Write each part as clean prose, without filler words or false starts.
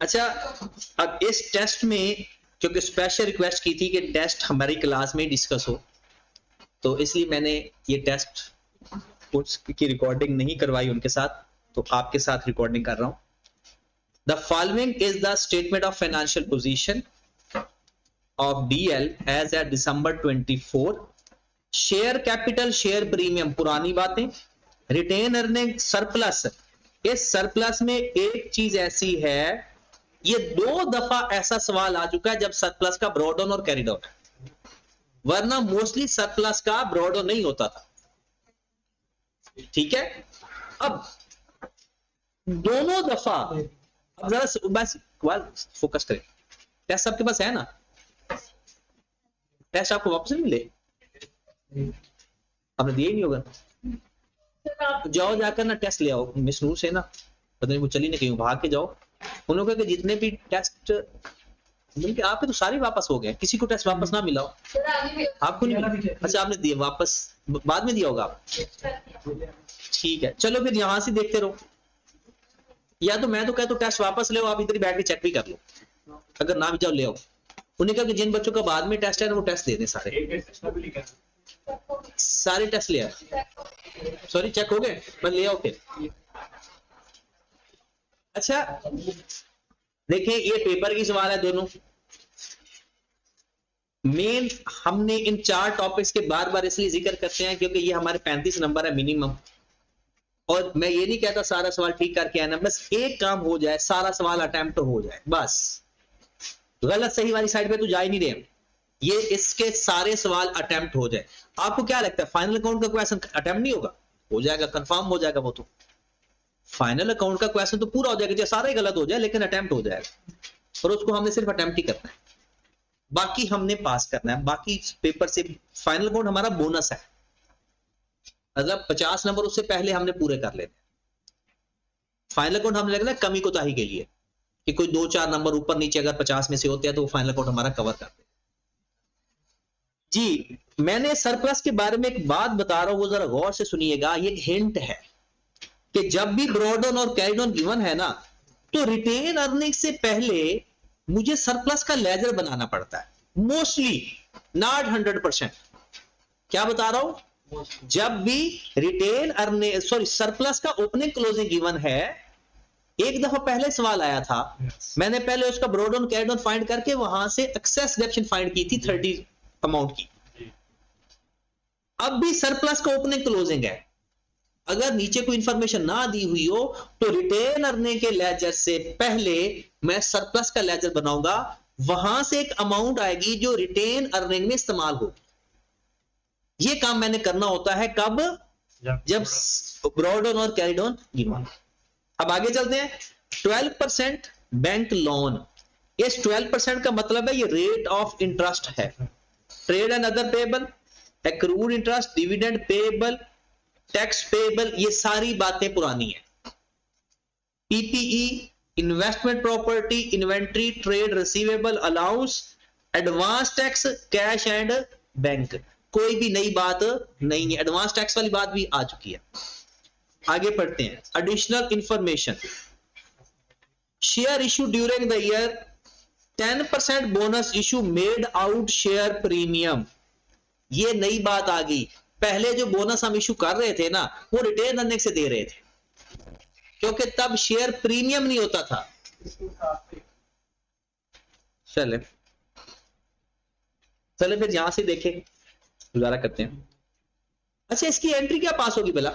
अच्छा, अब इस टेस्ट में क्योंकि स्पेशल रिक्वेस्ट की थी कि टेस्ट हमारी क्लास में डिस्कस हो, तो इसलिए मैंने ये टेस्ट की रिकॉर्डिंग नहीं करवाई उनके साथ, तो आपके साथ रिकॉर्डिंग कर रहा हूं। The following is the statement of financial position of DL as at December 24। Share capital, share premium पुरानी बातें, रिटेन अर्निंग, सरप्लस। इस सरप्लस में एक चीज ऐसी है, ये 2 दफा ऐसा सवाल आ चुका है जब सरप्लस का ब्रॉड ऑन और कैरिड ऑन है, वरना मोस्टली सरप्लस का ब्रॉड ऑन नहीं होता था। ठीक है, अब दोनों दफा, अब जरा बस फोकस करें। टेस्ट आपके पास है ना? टेस्ट आपको वापस नहीं मिले? आपने दिया ही नहीं होगा। जाओ जाकर ना टेस्ट ले आओ मिस नूर से ना, पता नहीं वो चली नहीं कहीं, भाग के जाओ। उन लोगों के जितने भी टेस्ट मिलके आपके तो सारे वापस हो गए, किसी को टेस्ट वापस ना मिला हो? आपको नहीं मिला? अच्छा, आपने दिया वापस, बाद में दिया होगा आप। ठीक है, चलो फिर यहां से देखते रहो, या तो मैं तो कहता हूं टेस्ट वापस ले आओ, आप इधर ही बैठ के चेक भी कर लो, अगर ना भी जाओ ले आओ। उन्हें कहा कि जिन बच्चों का बाद में टेस्ट है ना वो टेस्ट दे दें, सारे टेस्ट ले आए। सॉरी, चेक हो गए, मैं ले आओ फिर। अच्छा देखिए, ये पेपर की सवाल है दोनों। मेन हमने इन 4 टॉपिक्स के बार बार इसलिए जिक्र करते हैं क्योंकि ये हमारे 35 नंबर है मिनिमम, और मैं ये नहीं कहता सारा सवाल ठीक करके आना, बस एक काम हो जाए, सारा सवाल अटेम्प्ट हो जाए, बस गलत सही वाली साइड पे तो जा ही नहीं रहे, ये इसके सारे सवाल अटेम्प्ट हो जाए। आपको क्या लगता है फाइनल अकाउंट का क्वेश्चन अटेम्प्ट नहीं होगा? हो जाएगा, कंफर्म हो जाएगा वो तो। फाइनल अकाउंट का क्वेश्चन तो पूरा हो जाएगा, चाहे सारा ही गलत हो जाए लेकिन अटेम्प्ट हो जाएगा, और उसको हमने सिर्फ अटेम्प्ट ही करना है, बाकी हमने पास करना है। बाकी पेपर से फाइनल अकाउंट हमारा बोनस है, मतलब 50 नंबर उससे पहले हमने पूरे कर लेने। फाइनल अकाउंट हमने लगना कमी कोताही के लिए कि कोई 2-4 नंबर ऊपर नीचे अगर 50 में से होते हैं तो वो फाइनल अकाउंट हमारा कवर कर दे। जी, मैंने सरप्लस के बारे में एक बात बता रहा हूं, वो जरा गौर से सुनिएगा, ये एक हिंट है कि जब भी ब्रॉड ऑन और कैरिड ऑन गिवन है ना, तो रिटेन अर्निंग से पहले मुझे सरप्लस का लेजर बनाना पड़ता है, मोस्टली, नॉट 100%। क्या बता रहा हूं? जब भी रिटेन अर्निंग सरप्लस का ओपनिंग क्लोजिंग गिवन है, एक दफा पहले सवाल आया था, मैंने पहले उसका brought on carried on find करके वहां से एक्सेस डिडक्शन फाइंड की थी 30 अमाउंट की। अब भी सरप्लस का ओपनिंग क्लोजिंग है, अगर नीचे कोई इंफॉर्मेशन ना दी हुई हो तो रिटेन अर्निंग के लेजर से पहले मैं सरप्लस का लेजर बनाऊंगा, वहां से एक अमाउंट आएगी जो रिटेन अर्निंग में इस्तेमाल होगी। ये काम मैंने करना होता है कब? जब ब्रॉड ऑन और कैरिड ऑन गिवन। अब आगे चलते हैं। 12% बैंक लोन, इस 12% का मतलब है ये रेट ऑफ इंटरेस्ट है। Trade and other payable, accrued interest, dividend payable, tax payable, ये सारी बातें पुरानी है। PPE, investment property, inventory, trade receivable, allowance, advance tax, cash and bank, कोई भी नई बात नहीं है, एडवांस टैक्स वाली बात भी आ चुकी है। आगे पढ़ते हैं। Additional information, share issue during the year, 10% bonus issue made out share premium, ये नई बात आ गई। पहले जो बोनस हम इशू कर रहे थे ना, वो रिटेन अर्निंग से दे रहे थे, क्योंकि तब शेयर प्रीमियम नहीं होता था। चले फिर यहां से देखें, गुजारा करते हैं। अच्छा, इसकी एंट्री क्या पास होगी भला?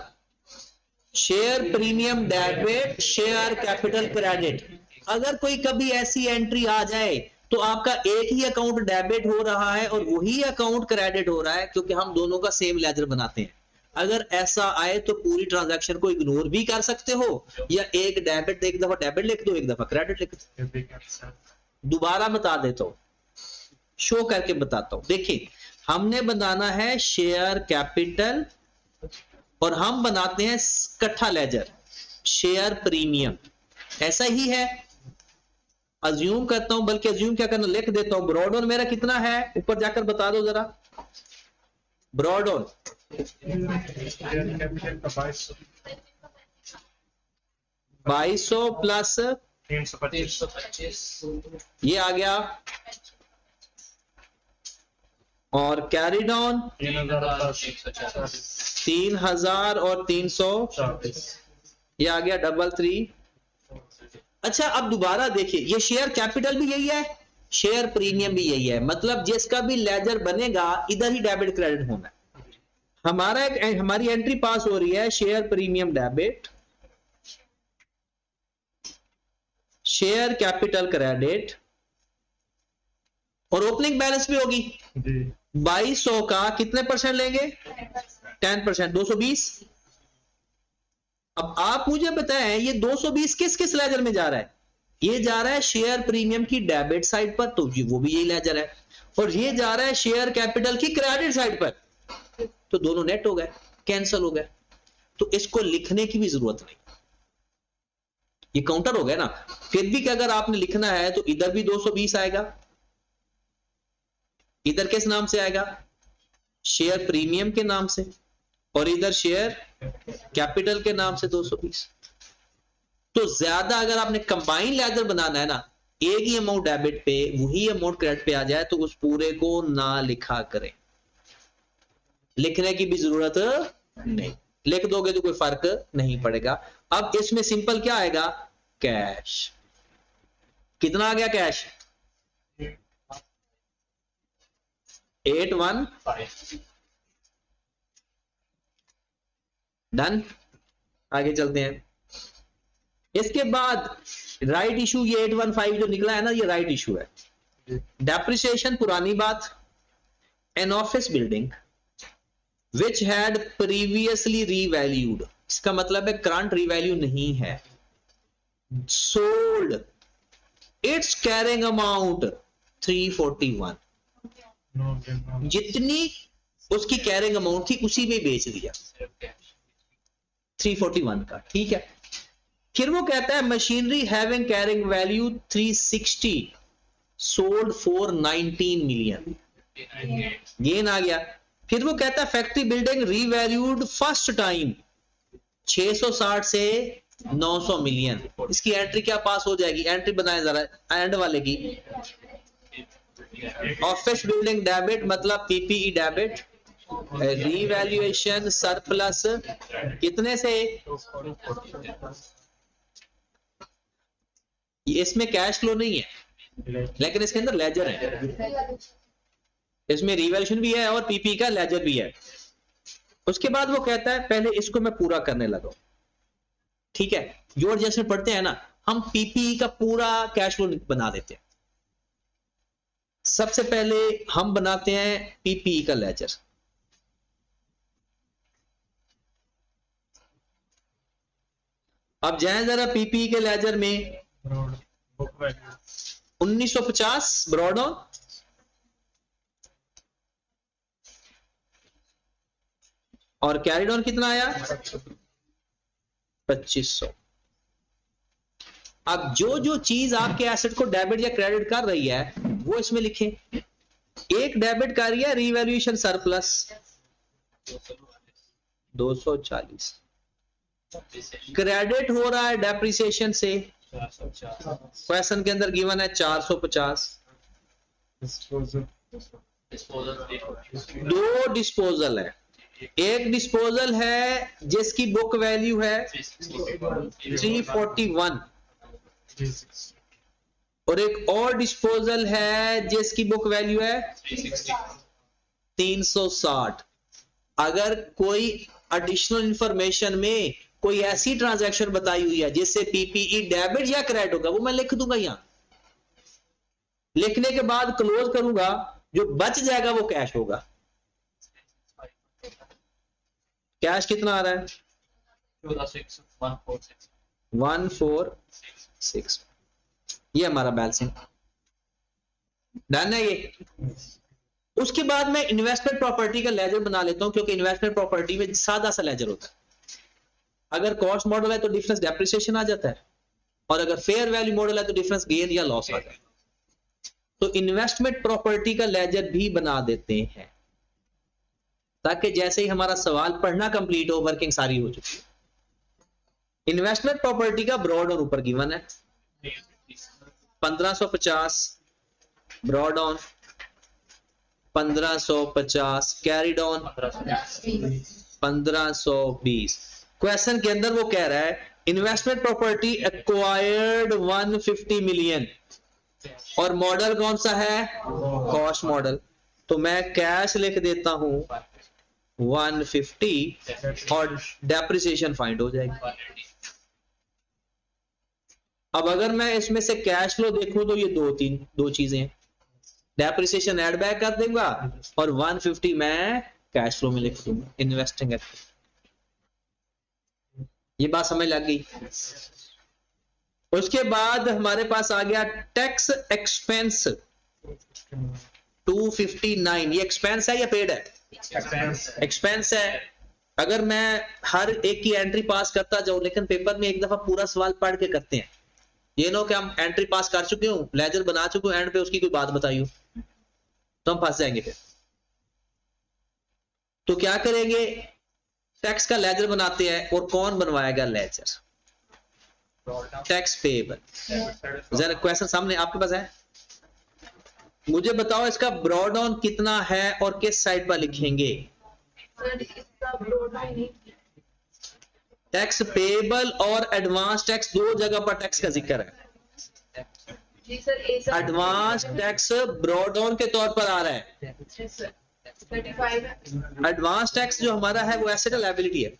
Share premium debit, share capital credit. अगर कोई कभी ऐसी एंट्री आ जाए तो आपका एक ही अकाउंट डेबिट हो रहा है और वही अकाउंट क्रेडिट हो रहा है, क्योंकि हम दोनों का सेम लेजर बनाते हैं। अगर ऐसा आए तो पूरी ट्रांजैक्शन को इग्नोर भी कर सकते हो, या एक डेबिट, एक दफा डेबिट लिख दो, एक दफा क्रेडिट लिख दो। दोबारा बता देता हूं, शो करके बताता हूं। देखिए, हमने बनाना है शेयर कैपिटल और हम बनाते हैं इकट्ठा लेजर शेयर प्रीमियम, ऐसा ही है। अज्यूम करता हूं, बल्कि अज्यूम क्या करना, लिख देता हूं। ब्रॉड ऑन मेरा कितना है, ऊपर जाकर बता दो जरा। ब्रॉड ऑन 2200 प्लस 325 ये आ गया, और कैरिड ऑन 3000 और 340 ये आ गया 333। अच्छा अब दोबारा देखिए, ये शेयर कैपिटल भी यही है, शेयर प्रीमियम भी यही है, मतलब जिसका भी लेजर बनेगा इधर ही डेबिट क्रेडिट होना है। हमारी एंट्री पास हो रही है share premium debit, share capital credit, और ओपनिंग बैलेंस भी होगी 2200 का कितने परसेंट लेंगे, 10%, 220। अब आप मुझे बताएं ये 220 किस किस लेजर में जा रहा है, ये जा रहा है शेयर प्रीमियम की डेबिट साइड पर, तो वो भी यही लेजर है, और ये जा रहा है शेयर कैपिटल की क्रेडिट साइड पर, तो दोनों नेट हो गए, कैंसिल हो गए, तो इसको लिखने की भी जरूरत नहीं, ये काउंटर हो गया ना। फिर भी कि अगर आपने लिखना है तो इधर भी 220 आएगा, इधर किस नाम से आएगा, शेयर प्रीमियम के नाम से, और इधर शेयर कैपिटल के नाम से 220। तो ज्यादा अगर आपने कंबाइन लेजर बनाना है ना, एक ही अमाउंट डेबिट पे वही अमाउंट क्रेडिट पे आ जाए, तो उस पूरे को ना लिखा करें, लिखने की भी जरूरत नहीं, लिख दोगे तो कोई फर्क नहीं पड़ेगा। अब इसमें सिंपल क्या आएगा, कैश, कितना आ गया कैश, 815, डन। आगे चलते हैं, इसके बाद राइट इशू, ये 815 जो निकला है ना, ये राइट इशू है। डेप्रिसिएशन पुरानी बात, an office building which had previously revalued, इसका मतलब है करंट रीवैल्यू नहीं है, सोल्ड इट्स कैरिंग अमाउंट 341, जितनी उसकी कैरिंग अमाउंट थी उसी में बेच दिया 341 का, ठीक है। फिर वो कहता है machinery having carrying value 360 sold for 19 million, gain आ गया। फिर वो कहता है factory building revalued first time 660 से 900 मिलियन, इसकी एंट्री क्या पास हो जाएगी, एंट्री बनाए जरा एंड वाले की, ऑफिस बिल्डिंग डेबिट मतलब पीपीई डेबिट, रीवैल्यूएशन सरप्लस कितने से, इसमें कैश फ्लो नहीं है लेकिन इसके अंदर लेजर है, इसमें रिवैल्यूएशन भी है और पीपी का लेजर भी है। उसके बाद वो कहता है पहले इसको मैं पूरा करने लगा, ठीक है, जो एडजस्टमेंट पढ़ते हैं ना हम पीपी का पूरा कैश फ्लो बना देते हैं। सबसे पहले हम बनाते हैं पीपी का लेजर, अब जाएं जरा पीपी के लेजर में 1950 ब्रॉड ऑन, और कैरिड ऑन कितना आया 2500। अब जो जो चीज आपके एसेट को डेबिट या क्रेडिट कर रही है वो इसमें लिखें। एक डेबिट कर रही है रीवैल्यूएशन सरप्लस 240, क्रेडिट हो रहा है डेप्रिसिएशन से, क्वेश्चन के अंदर गिवन है 450। दो डिस्पोजल है, एक डिस्पोजल है जिसकी बुक वैल्यू है 341 और एक और डिस्पोजल है जिसकी बुक वैल्यू है 360। अगर कोई एडिशनल इंफॉर्मेशन में कोई ऐसी ट्रांजैक्शन बताई हुई है जिससे पीपीई डेबिट या क्रेडिट होगा वो मैं लिख दूंगा, यहां लिखने के बाद क्लोज करूंगा, जो बच जाएगा वो कैश होगा। कैश कितना आ रहा है 146, ये हमारा बैलेंसिंग डन है ये। उसके बाद मैं इन्वेस्टमेंट प्रॉपर्टी का लेजर बना लेता हूं, क्योंकि इन्वेस्टमेंट प्रॉपर्टी में सादा सा लेजर होता है। अगर कॉस्ट मॉडल है तो डिफरेंस डेप्रिसिएशन आ जाता है, और अगर फेयर वैल्यू मॉडल है तो डिफरेंस गेन या लॉस आ जाता है। तो इन्वेस्टमेंट प्रॉपर्टी का लेजर भी बना देते हैं ताकि जैसे ही हमारा सवाल पढ़ना कंप्लीट हो वर्किंग सारी हो चुकी है। इन्वेस्टमेंट प्रॉपर्टी का ब्रॉड ऑन ऊपर गिवन है 1550, brought on 1550, carried on 1520। Question के अंदर वो कह रहा है इन्वेस्टमेंट प्रॉपर्टी एक्वायर्ड 150 मिलियन और मॉडल कौन सा है, कॉस्ट मॉडल। तो मैं कैश लिख देता हूं 150 और डेप्रिसिएशन फाइंड हो जाएगी। अब अगर मैं इसमें से कैश फ्लो देखूं तो ये दो चीजें हैं, डेप्रिसिएशन ऐड बैक कर दूंगा और 150 मैं कैश फ्लो में लिख दूंगा इन्वेस्टिंग एक्टिविटी। ये बात समझ लग गई। उसके बाद हमारे पास आ गया टैक्स एक्सपेंस 259। ये एक्सपेंस है या पेड है, एक्सपेंस है। अगर मैं हर एक की एंट्री पास करता जाऊं, लेकिन पेपर में एक दफा पूरा सवाल पढ़ के करते हैं, ये नो कि हम एंट्री पास कर चुके हूं, लेजर बना चुके हूं, एंड पे उसकी कोई बात बताइए तो हम फंस जाएंगे फिर। तो क्या करेंगे, टैक्स का लेजर बनाते हैं। और कौन बनवाएगा लेजर, टैक्स पेएबल। जरा क्वेश्चन सामने आपके पास है, मुझे बताओ इसका ब्रॉड ऑन कितना है और किस साइड पर लिखेंगे। टैक्स पेएबल और एडवांस टैक्स दो जगह पर टैक्स का जिक्र है। एडवांस टैक्स ब्रॉड ऑन के तौर पर आ रहा है। एडवांस टैक्स जो हमारा है वो एसेट लायबिलिटी है,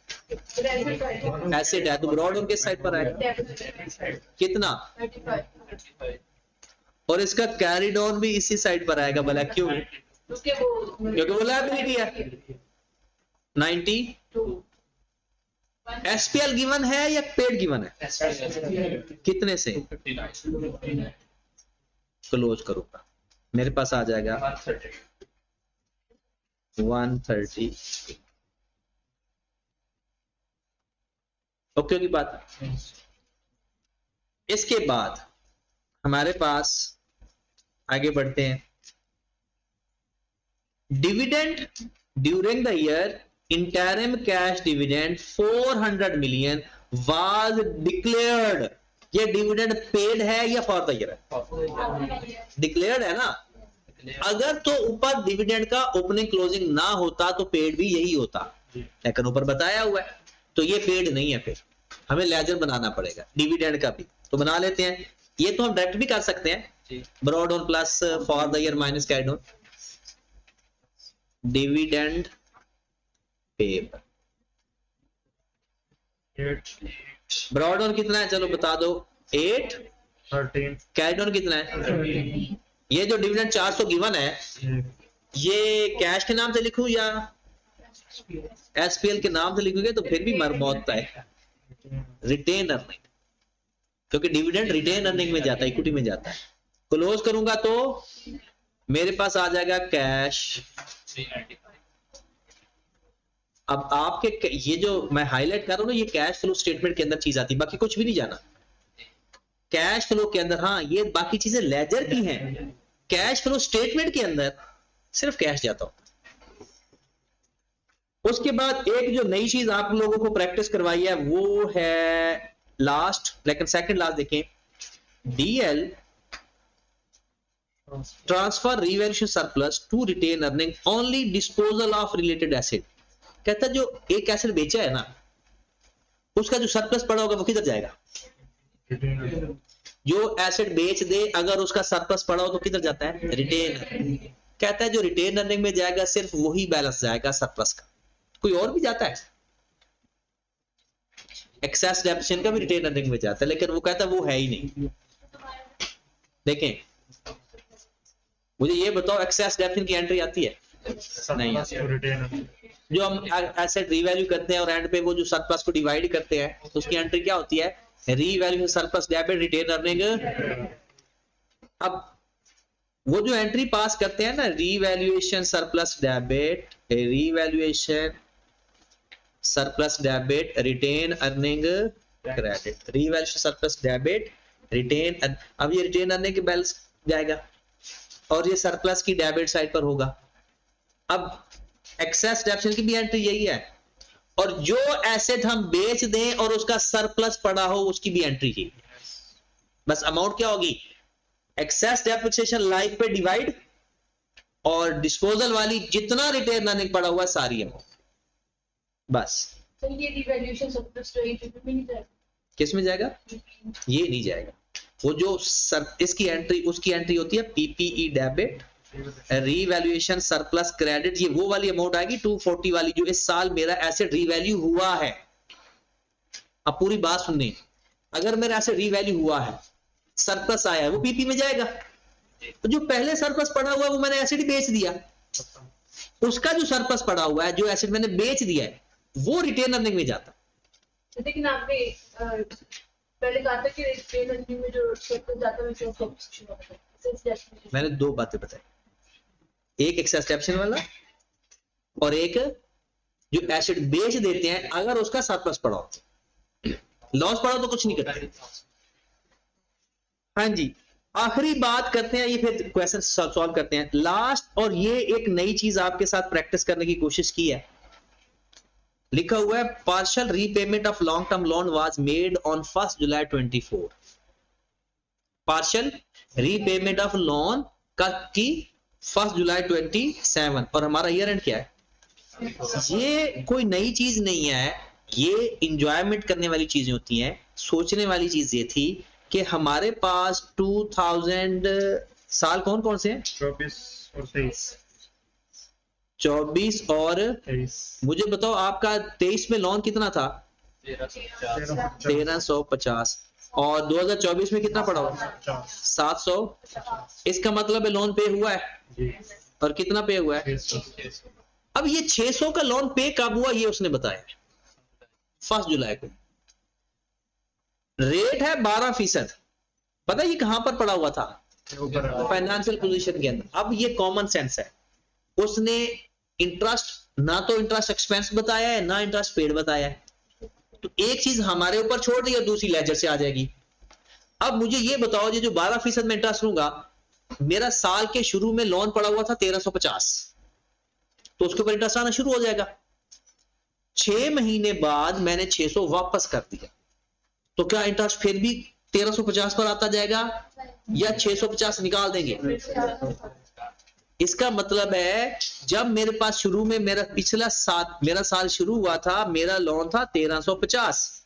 एसेट है, तो ब्रॉड ऑन किस साइड पर आएगा, कितना, और इसका कैरिड ऑन भी इसी साइड पर आएगा। भला क्यों, क्योंकि वो लायबिलिटी है। 92 एसपीएल गिवन है या पेड गिवन है, कितने से क्लोज करूंगा, मेरे पास आ जाएगा 130। ओके की बात। इसके बाद हमारे पास आगे बढ़ते हैं, dividend during the year interim cash dividend 400 million was declared. ये डिविडेंड पेड है या फॉर द ईयर है, डिक्लेयर्ड है ना। अगर तो ऊपर डिविडेंड का ओपनिंग क्लोजिंग ना होता तो पेड भी यही होता, लेकिन ऊपर बताया हुआ है तो ये पेड नहीं है, फिर हमें लेजर बनाना पड़ेगा डिविडेंड का भी। तो बना लेते हैं, ये तो हम डायरेक्ट भी कर सकते हैं, brought on plus for the year minus carried on, dividend payable. Brought on कितना है, चलो बता दो, 8, 13, कैरिड ऑन कितना है। ये जो डिविडेंड 400 गिवन है, ये कैश के नाम से लिखूं या एसपीएल के नाम से लिखोगे तो फिर भी मौत है, रिटेन अर्निंग, क्योंकि डिविडेंड रिटेन अर्निंग में जाता है, इक्विटी में जाता है। क्लोज करूंगा तो मेरे पास आ जाएगा कैश। अब आपके ये जो मैं हाईलाइट कर रहा हूं ना, ये कैश फ्लो स्टेटमेंट के अंदर चीज आती है, बाकी कुछ भी नहीं जाना कैश फ्लो के अंदर। हाँ, ये बाकी चीजें लेजर की हैं, कैश फ्लो स्टेटमेंट के अंदर सिर्फ कैश जाता हो। उसके बाद एक जो नई चीज आप लोगों को प्रैक्टिस करवाई है वो है लास्ट, लेकिन सेकंड लास्ट देखें, DL transfer revaluation surplus to retain earning only disposal of related asset. कहता है जो एक एसेट बेचा है ना, उसका जो सरप्लस पड़ा होगा वो किधर जाएगा, जो एसेट बेच दे अगर उसका सरप्लस पड़ा हो तो किधर जाता है, रिटेन। कहता है जो रिटेन अर्निंग में जाएगा सिर्फ वही बैलेंस जाएगा सरप्लस का, कोई और भी जाता है, एक्सेस डेप्रिसिएशन का भी रिटेन अर्निंग में जाता है, लेकिन वो कहता है वो है ही नहीं। देखें, मुझे ये बताओ एक्सेस डेप्रिसिएशन की एंट्री आती है, नहीं आती। जो हम एसेट रीवैल्यू करते हैं और एंड पे वो जो सरप्लस को डिवाइड करते हैं तो उसकी एंट्री क्या होती है, revaluation surplus debit retain earning. अब वो जो एंट्री पास करते हैं ना, revaluation surplus debit, revaluation surplus debit retain earning credit, revaluation surplus debit retain. अब ये रिटेन अर्निंग के बैलेंस जाएगा और ये सरप्लस की डेबिट साइड पर होगा। अब एक्सेस डेप्रिसिएशन की भी एंट्री यही है, और जो एसेट हम बेच दें और उसका सरप्लस पड़ा हो उसकी भी एंट्री चाहिए। बस अमाउंट क्या होगी, एक्सेस डेप्रिसिएशन लाइफ पे डिवाइड और डिस्पोजल वाली जितना रिटेन अर्निंग पड़ा हुआ सारी अमाउंट, बस। तो ये रिवैल्यूएशन सरप्लस तो ये में नहीं जाएगा, किस में जाएगा, ये नहीं जाएगा। वो जो इसकी एंट्री उसकी एंट्री होती है PPE debit revaluation surplus credit, ये वो वाली अमाउंट आएगी 240 वाली जो इस साल मेरा एसेट रीवैल्यू हुआ है। अब पूरी बात सुननी, अगर मेरा एसेट रीवैल्यू हुआ है सरप्लस आया है वो पीपी में जाएगा। तो जो पहले सरप्लस पड़ा हुआ है वो मैंने एसेट बेच दिया, उसका जो सरप्लस पड़ा हुआ है जो एसेट मैंने बेच दिया है वो रिटेन अर्निंग में जाता। लेकिन आपने पहले कहा था कि रिटेन अर्निंग में जो सरप्लस जाता है उसका डेप्रिसिएशन होता है। मैंने दो बातें बताई, एक एक्सेस डेप्रिसिएशन वाला और एक जो एसेट बेच देते हैं अगर उसका सरप्लस पड़ा हो, लॉस पड़ा तो कुछ नहीं करते। हाँ जी, आखिरी बात करते हैं, ये फिर क्वेश्चन सॉल्व करते हैं लास्ट। और ये एक नई चीज आपके साथ प्रैक्टिस करने की कोशिश की है, लिखा हुआ है partial repayment of long term loan was made on 1 July 24। Partial repayment of loan का की 1 जुलाई 27 और हमारा ईयर एंड क्या है। ये कोई नई चीज नहीं है, ये इंजॉयमेंट करने वाली चीजें होती हैं। सोचने वाली चीज ये थी कि हमारे पास 2000 साल कौन कौन से हैं, 24 और 23। मुझे बताओ आपका 23 में लोन कितना था, 1350 और 2024 में कितना पड़ा हुआ, 700। इसका मतलब है लोन पे हुआ है और कितना पे हुआ है। अब ये 600 का लोन पे कब हुआ ये उसने बताया 1 जुलाई को। रेट है 12%, पता है ये कहां पर पड़ा हुआ था, फाइनेंशियल पोजीशन के अंदर। अब ये कॉमन सेंस है, उसने इंटरेस्ट ना तो इंटरेस्ट एक्सपेंस बताया है ना इंटरेस्ट पेड बताया है, तो एक चीज हमारे ऊपर छोड़ दी और दूसरी लेजर से आ जाएगी। अब मुझे ये बताओ ये जो 12% में इंटरेस्ट लूंगा, मेरा साल के शुरू में लोन पड़ा हुआ था 1350, तो उसके ऊपर इंटरेस्ट आना शुरू हो जाएगा। 6 महीने बाद मैंने 600 वापस कर दिया, तो क्या इंटरेस्ट फिर भी 1350 पर आता जाएगा या 650 निकाल देंगे। इसका मतलब है जब मेरे पास शुरू में मेरा साल शुरू हुआ था, मेरा लोन था 1350,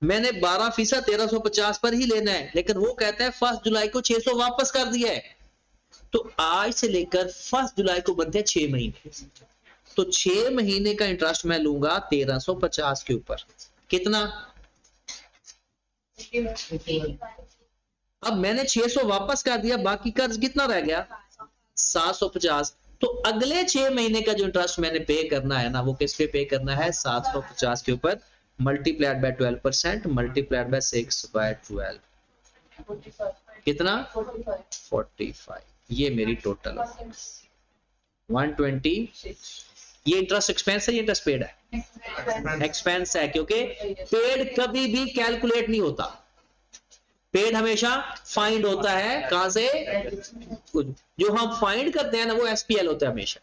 मैंने 12% 1350 पर ही लेना है, लेकिन वो कहता है 1 जुलाई को 600 वापस कर दिया है। तो आज से लेकर 1 जुलाई को बनते हैं 6 महीने, तो 6 महीने का इंटरेस्ट मैं लूंगा 1350 के ऊपर। कितना, अब मैंने 600 वापस कर दिया, बाकी कर्ज कितना रह गया 750। तो अगले 6 महीने का जो इंटरेस्ट मैंने पे करना है ना, वो किस पे करना है 750 के ऊपर, मल्टीप्लाइड बाय 12% मल्टीप्लाइड बाय 6/12 कितना 45। ये मेरी टोटल 120। ये इंटरेस्ट एक्सपेंस है, ये इंटरेस्ट पेड है, एक्सपेंस है, क्योंकि पेड कभी भी कैलकुलेट नहीं होता, पेड हमेशा फाइंड होता है। कहां से, जो हम फाइंड करते हैं ना वो एसपीएल होता है हमेशा,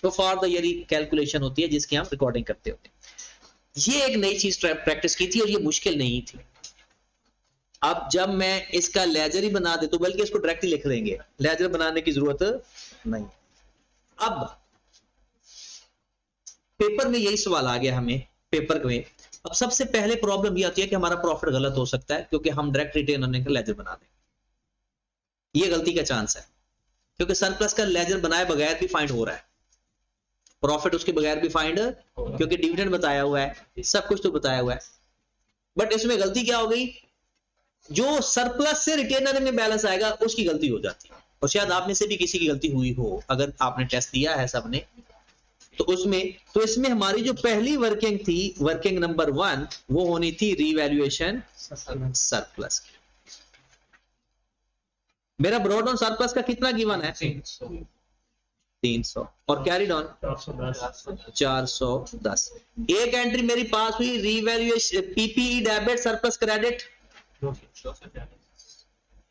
तो फॉर द ईयर कैलकुलेशन होती है जिसकी हम रिकॉर्डिंग करते होते हैं। ये एक नई चीज प्रैक्टिस की थी और ये मुश्किल नहीं थी। अब जब मैं इसका लेजर ही बना दे तो बल्कि इसको डायरेक्टली लिख देंगे, लेजर बनाने की जरूरत नहीं। अब पेपर में यही सवाल आ गया हमें पेपर में। अब सबसे पहले प्रॉब्लम ये आती है कि हमारा प्रॉफिट गलत हो सकता है क्योंकि हम डायरेक्ट रिटेन अर्निंग का लेजर बना दें, ये गलती का चांस है, क्योंकि सरप्लस का लेजर बनाए बगैर भी फाइंड हो रहा है, प्रॉफिट उसके बगैर भी फाइंड, क्योंकि डिविडेंड बताया हुआ है, सब कुछ तो बताया हुआ है। बट इसमें गलती क्या हो गई, जो सरप्लस से रिटेन अर्निंग में बैलेंस आएगा उसकी गलती हो जाती है, और शायद आप में से भी किसी की गलती हुई हो अगर आपने टेस्ट दिया है सबने, तो इसमें हमारी जो पहली वर्किंग थी, वर्किंग नंबर 1, वो होनी थी रीवैल्यूएशन सरप्लस की। मेरा ब्रॉड ऑन सरप्लस का कितना गिवन है 300 और कैरीड ऑन 410। एक एंट्री मेरी पास हुई revaluation PPE debit surplus credit,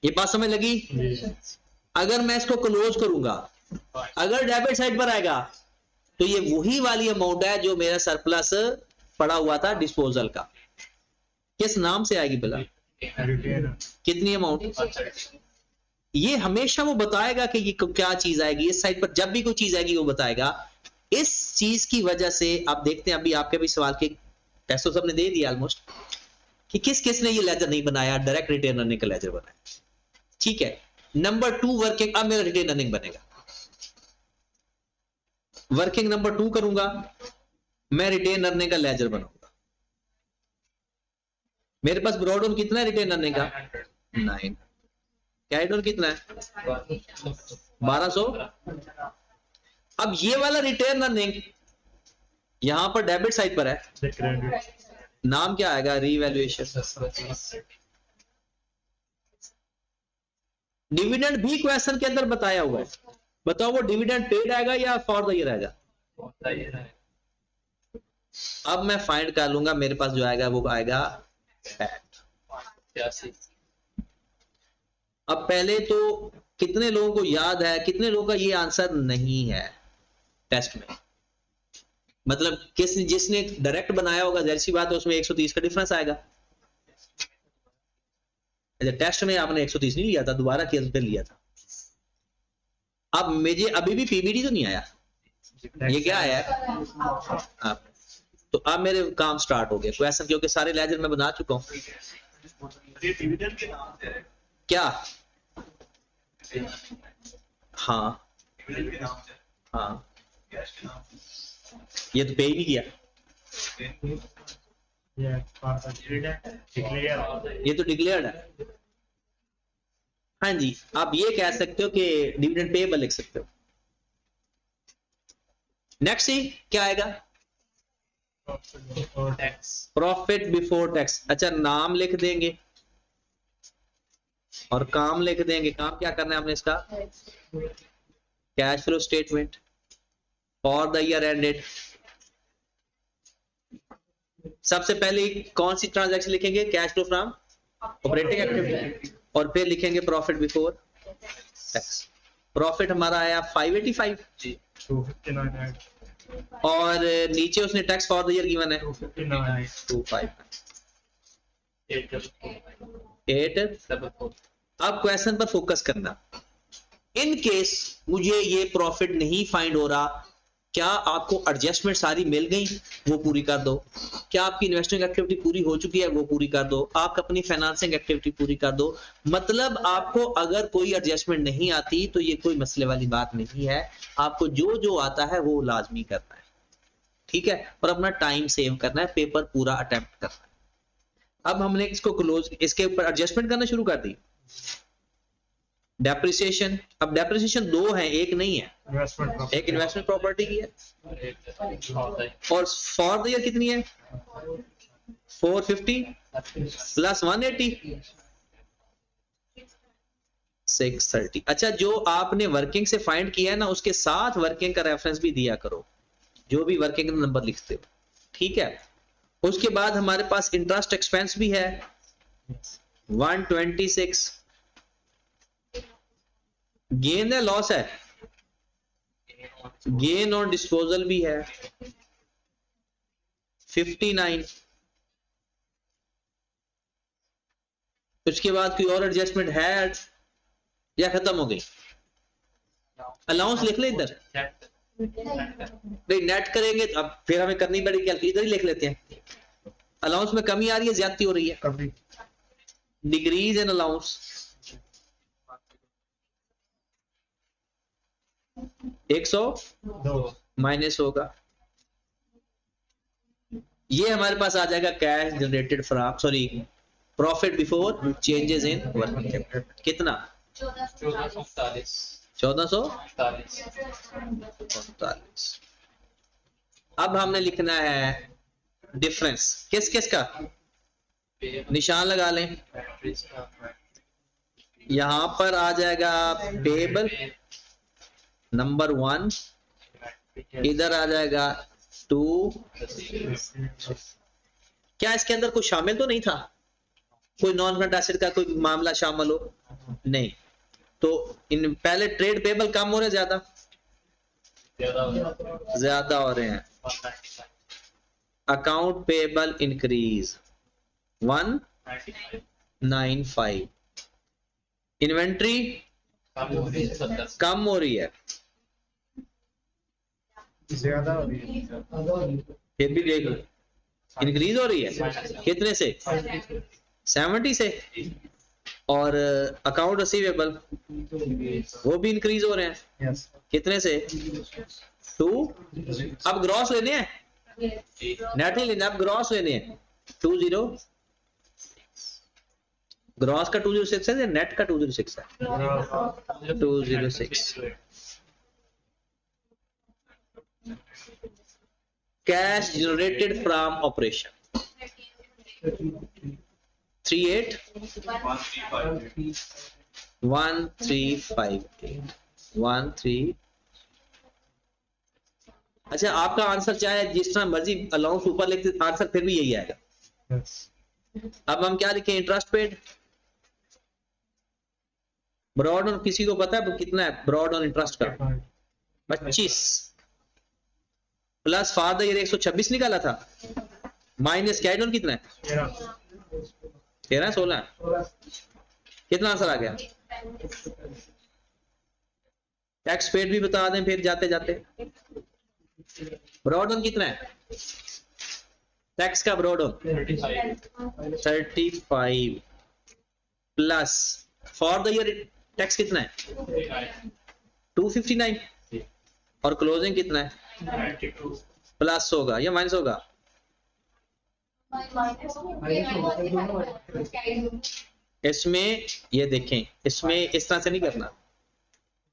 ये बात समझ लगी। अगर मैं इसको क्लोज करूंगा, अगर डेबिट साइड पर आएगा तो ये वही वाली अमाउंट है जो मेरा सरप्लस पड़ा हुआ था डिस्पोजल का। किस नाम से आएगी भला? कितनी अमाउंट? ये हमेशा वो बताएगा कि ये क्या चीज आएगी इस साइड पर, जब भी कोई चीज आएगी वो बताएगा। इस चीज की वजह से आप देखते हैं, अभी आपके भी सवाल के टेस्ट तो सबने दे दिया ऑलमोस्ट, कि किस किस ने ये लेजर नहीं बनाया, डायरेक्ट रिटेन अर्निंग का लेजर बनाया। ठीक है, नंबर 2 वर्किंग। अब मेरा रिटेन अर्निंग बनेगा, वर्किंग नंबर 2 करूंगा, मैं रिटेन अर्निंग का लेजर बनाऊंगा। मेरे पास ब्रॉड ऑन कितना है रिटेन अर्निंग का? 9। कैरिड ऑन कितना है? 1200। अब ये वाला रिटेन अर्निंग यहां पर डेबिट साइड पर है, नाम क्या आएगा? रीवैल्यूएशन। डिविडेंड भी क्वेश्चन के अंदर बताया हुआ है, बताओ वो डिविडेंड पेड आएगा या फॉर द ईयर आएगा? अब मैं फाइंड कर लूंगा, मेरे पास जो आएगा वो आएगा पैट। अब पहले तो कितने लोगों को याद है, कितने लोगों का ये आंसर नहीं है टेस्ट में? मतलब जिसने डायरेक्ट बनाया होगा, जाहिर सी बात है उसमें 130 का डिफरेंस आएगा। अच्छा, टेस्ट में आपने 130 नहीं लिया था, दोबारा फिर लिया था। अब मुझे अभी भी पीबीडी तो नहीं आया, ये क्या आया? अब तो अब मेरे काम स्टार्ट हो गए क्वेश्चन, क्योंकि सारे लेजर मैं बना चुका हूं। क्या? हाँ हाँ, ये तो पे ही नहीं किया, ये तो डिक्लेयर्ड है। हाँ जी, आप ये कह सकते हो कि डिविडेंड पेएबल लिख सकते हो। नेक्स्ट ही क्या आएगा? Profit before tax. अच्छा, नाम लिख देंगे और काम लिख देंगे। काम क्या करना है हमने इसका? Cash flow statement for the year ended. सबसे पहले कौन सी ट्रांजैक्शन लिखेंगे? Cash flow from operating activity, और फिर लिखेंगे प्रॉफिट बिफोर टैक्स। प्रॉफिट हमारा आया 585 जी, 259 और नीचे उसने tax for the year given है 259 8। अब क्वेश्चन पर फोकस करना। इन केस मुझे ये प्रॉफिट नहीं फाइंड हो रहा, क्या आपको एडजस्टमेंट सारी मिल गई? वो पूरी कर दो। क्या आपकी इन्वेस्टिंग एक्टिविटी पूरी हो चुकी है? वो पूरी कर दो। आप अपनी फाइनेंसिंग एक्टिविटी पूरी कर दो। मतलब आपको अगर कोई एडजस्टमेंट नहीं आती तो ये कोई मसले वाली बात नहीं है, आपको जो जो आता है वो लाजमी करना है, ठीक है, और अपना टाइम सेव करना है, पेपर पूरा अटेम्प्ट करना है। अब हमने इसको क्लोज, इसके ऊपर एडजस्टमेंट करना शुरू कर दी। डेप्रिसिएशन, अब डेप्रिसिएशन 2 है, एक नहीं है। एक इन्वेस्टमेंट प्रॉपर्टी की है, और फॉर द ईयर कितनी है? 450 प्लस 180 630। अच्छा, जो आपने वर्किंग से फाइंड किया है ना, उसके साथ वर्किंग का रेफरेंस भी दिया करो, जो भी वर्किंग नंबर लिखते हो, ठीक है। उसके बाद हमारे पास इंटरेस्ट एक्सपेंस भी है 126। गेन है लॉस है? गेन और डिस्पोजल भी है 59। उसके बाद कोई और एडजस्टमेंट है या खत्म हो गई? अलाउंस लिख ले इधर, नहीं नेट करेंगे अब फिर हमें करनी पड़ेगी, क्या इधर ही लिख लेते हैं। अलाउंस में कमी आ रही है, ज्यादती हो रही है? डिक्रीज इन अलाउंस 100 माइनस होगा, ये हमारे पास आ जाएगा cash generated from, sorry, profit before changes in working capital. कितना? 1449। अब हमने लिखना है डिफरेंस, किस किस का? निशान लगा लें, यहां पर आ जाएगा पेबल नंबर 1, इधर आ जाएगा 2। क्या इसके अंदर कुछ शामिल तो नहीं था? कोई नॉन करंट एसेट का कोई मामला शामिल हो? नहीं। तो इन पहले ट्रेड पेबल कम हो रहा है ज्यादा, ज्यादा हो रहे हैं। अकाउंट पेबल इंक्रीज 195, इन्वेंट्री कम हो रही है, ज्यादा हो रही है। फिर भी देख लो इंक्रीज हो रही है कितने से, 70 से। और अकाउंट रिसीवेबल वो भी इंक्रीज हो रहे हैं यस कितने से, 2। अब ग्रॉस लेने हैं, नेट नहीं लेना, अब ग्रॉस लेने हैं। 20 ग्रॉस का 206 है या नेट का 206 है, 206। कैश जनरेटेड फ्रॉम ऑपरेशन 38 1358 अच्छा आपका आंसर चाहे जिस तरह मर्जी अलाउंस ऊपर लिखते आंसर फिर भी यही आएगा। यस अब हम क्या लिखें, इंटरेस्ट पेड ब्रॉड ऑन, किसी को पता है कितना है ब्रॉड ऑन इंटरेस्ट का, 25 प्लस फॉर द ईयर 126 निकाला था, माइनस कैड ऑन कितना है, 13 16 कितना आंसर आ गया। टैक्स पेड भी बता दें फिर जाते जाते, ब्रॉड ऑन कितना है टैक्स का, brought on 35 plus for the year tax कितना है 259 और क्लोजिंग कितना है, प्लस होगा या माइनस होगा, इसमें ये देखें, इसमें इस तरह से नहीं करना,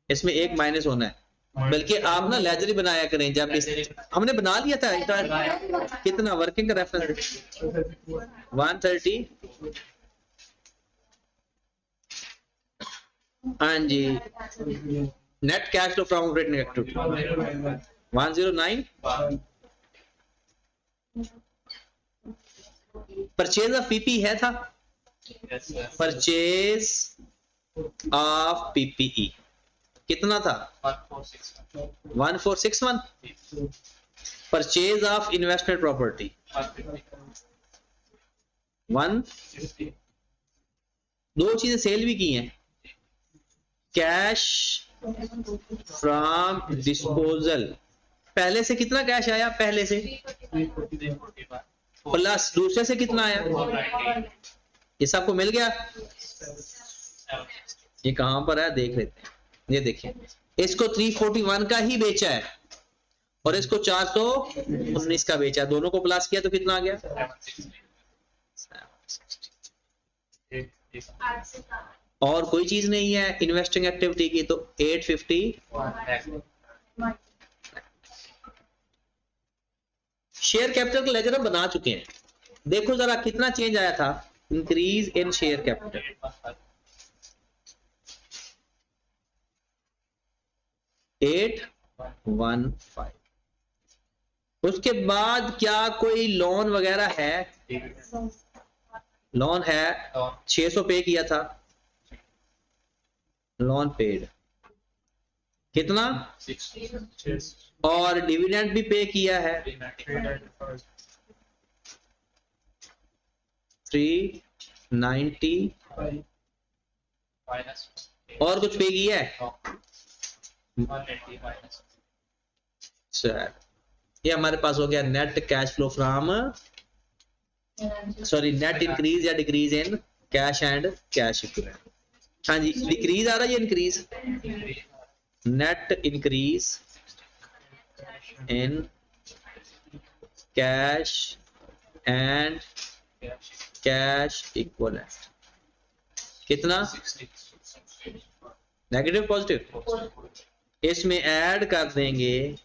इसमेे एक माइनस होना है, बल्कि आप ना लेजर ही बनाया करें। जब हमने बना लिया था कितना वर्किंग का रेफरेंस 130, हाँ जी, net cash flow from operating activity 109, purchase of PP है था, परचेज ऑफ पीपीई कितना था 1461, परचेज ऑफ इन्वेस्टमेंट प्रॉपर्टी 1, दो चीजें सेल भी की हैं, कैश फ्रॉम डिस्पोजल, पहले से कितना कैश आया, पहले से प्लस दूसरे से कितना आया, ये सबको मिल गया। ये कहां पर है देख लेते हैं, ये देखिए इसको 341 का ही बेचा है और इसको 419 का बेचा है, दोनों को प्लस किया तो कितना आ गया, और कोई चीज नहीं है इन्वेस्टिंग एक्टिविटी की, तो 850। शेयर कैपिटल का लेजर हम बना चुके हैं, देखो जरा कितना चेंज आया था, इंक्रीज इन शेयर कैपिटल 815, उसके बाद क्या कोई लोन वगैरह है, लोन है 600 पे किया था, लोन पेड कितना, और डिविडेंड भी पे किया है 390, और कुछ पे किया है, सर ये हमारे पास हो गया net cash flow from, sorry net increase या decrease in cash and cash equivalent. हाँ जी, डिक्रीज आ रहा है या increase, net increase in cash and cash equivalent कितना, नेगेटिव पॉजिटिव, इसमें ऐड कर देंगे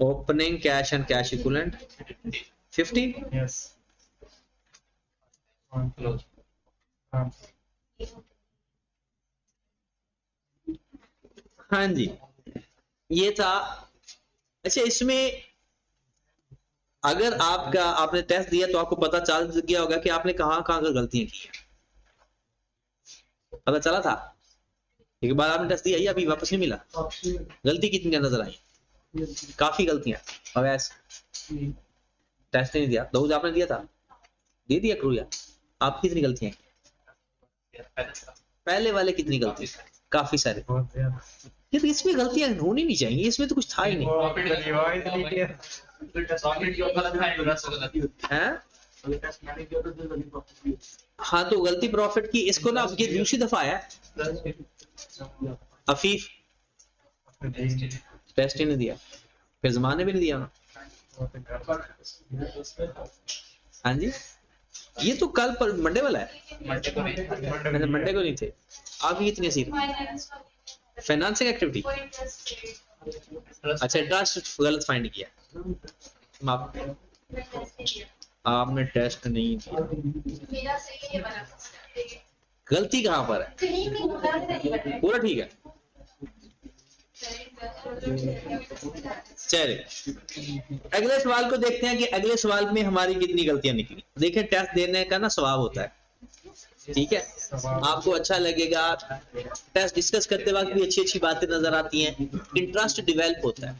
opening cash and cash equivalent 50, yes हाँ जी ये था। अच्छा इसमें अगर आपने टेस्ट दिया तो आपको पता चल गया होगा कि आपने कहां कहां गलतियां की हैं, पता चला था, एक बार आपने टेस्ट दिया ये अभी वापस नहीं मिला, गलती कितनी नजर आई? काफी गलतियां। अब ऐसे टेस्ट नहीं दिया, दाऊद आपने दिया था, दे दिया क्रूया, आप कितनी गलतियां? पहले वाले कितनी गलती? काफी सारे। यार इसमें गलतियां होनी नहीं चाहिए, इसमें तो कुछ था ही नहीं है। हाँ तो गलती प्रॉफिट की, इसको ना ये दूसरी दफा आया अफीफ, टेस्ट ही नहीं दिया, फिर जमाने भी नहीं दिया। हाँ जी, ये तो कल पर मंडे वाला है, मंडे को नहीं थे आप। ये इतनी सी फाइनेंसिंग एक्टिविटी, अच्छा इंटरेस्ट गलत फाइंड किया आपने, टेस्ट नहीं किया। गलती कहाँ पर है? पूरा ठीक है। चलिए अगले सवाल को देखते हैं कि अगले सवाल में हमारी कितनी गलतियां निकली। देखिए टेस्ट देने का ना स्वभाव होता है, ठीक है, आपको अच्छा लगेगा, टेस्ट डिस्कस करते वक्त भी अच्छी अच्छी बातें नजर आती हैं, इंटरेस्ट डेवलप होता है।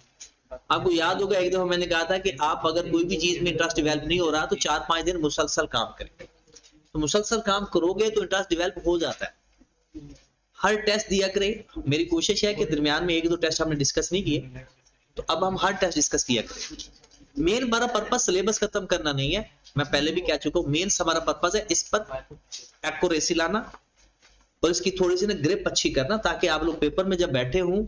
आपको याद होगा एक दफा मैंने कहा था कि आप अगर कोई भी चीज में इंटरेस्ट डेवलप नहीं हो रहा तो 4-5 दिन मुसलसल काम करें, तो मुसलसल काम करोगे तो इंटरेस्ट डेवलप हो जाता है। हर टेस्ट दिया करें। मेरी कोशिश है कि दरमियान में 1-2 टेस्ट हमने डिस्कस नहीं किए, तो अब हम हर टेस्ट डिस्कस किया करें। मेन हमारा पर्पस सिलेबस खत्म करना नहीं है, मैं पहले भी कह चुका हूं, मेन हमारा पर्पस है इस पर एक्यूरेसी लाना और इसकी थोड़ी सी ना ग्रिप अच्छी करना, ताकि आप लोग पेपर में जब बैठे हों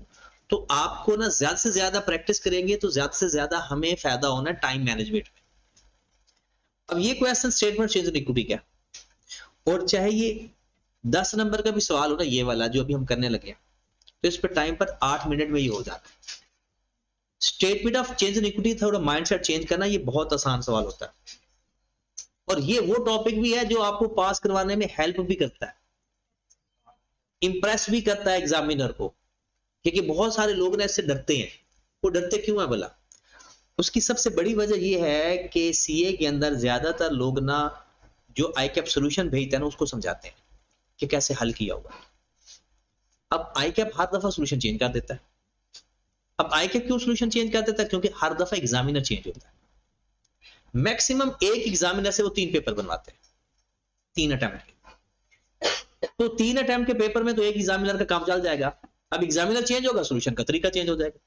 तो आपको ना ज्यादा से ज्यादा प्रैक्टिस करेंगे तो ज्यादा से ज्यादा हमें फायदा होना है टाइम मैनेजमेंट में। अब ये question statement change in equity का, और चाहे ये 10 नंबर का भी सवाल हो ना, ये वाला जो अभी हम करने लगे हैं, तो इस पर टाइम पर 8 मिनट में ये हो जाता है। Statement of change in equity, थोड़ा माइंडसेट चेंज करना, ये बहुत आसान सवाल होता है और ये वो टॉपिक भी है जो आपको पास करवाने में हेल्प भी करता है, इंप्रेस भी करता है एग्जामिनर को, क्योंकि बहुत सारे लोग ना इससे डरते हैं। वो डरते क्यों है भला? उसकी सबसे बड़ी वजह ये है कि सीए के अंदर ज्यादातर लोग ना जो आईकैप सॉल्यूशन भेजते हैं ना उसको समझाते हैं कि कैसे हल किया हुआ। अब आईकैप हर दफा सॉल्यूशन चेंज कर देता है। अब आईकैप क्यों सॉल्यूशन चेंज कर देता है? क्योंकि हर दफा एग्जामिनर चेंज होता है। मैक्सिमम एक एग्जामिनर से वो 3 पेपर बनवाते हैं, 3 अटेम्प्ट। तो 3 अटेम्प्ट के पेपर में तो एक एग्जामिनर का काम चल जाएगा। अब एग्जामिनर चेंज होगा, सॉल्यूशन का तरीका चेंज हो जाएगा।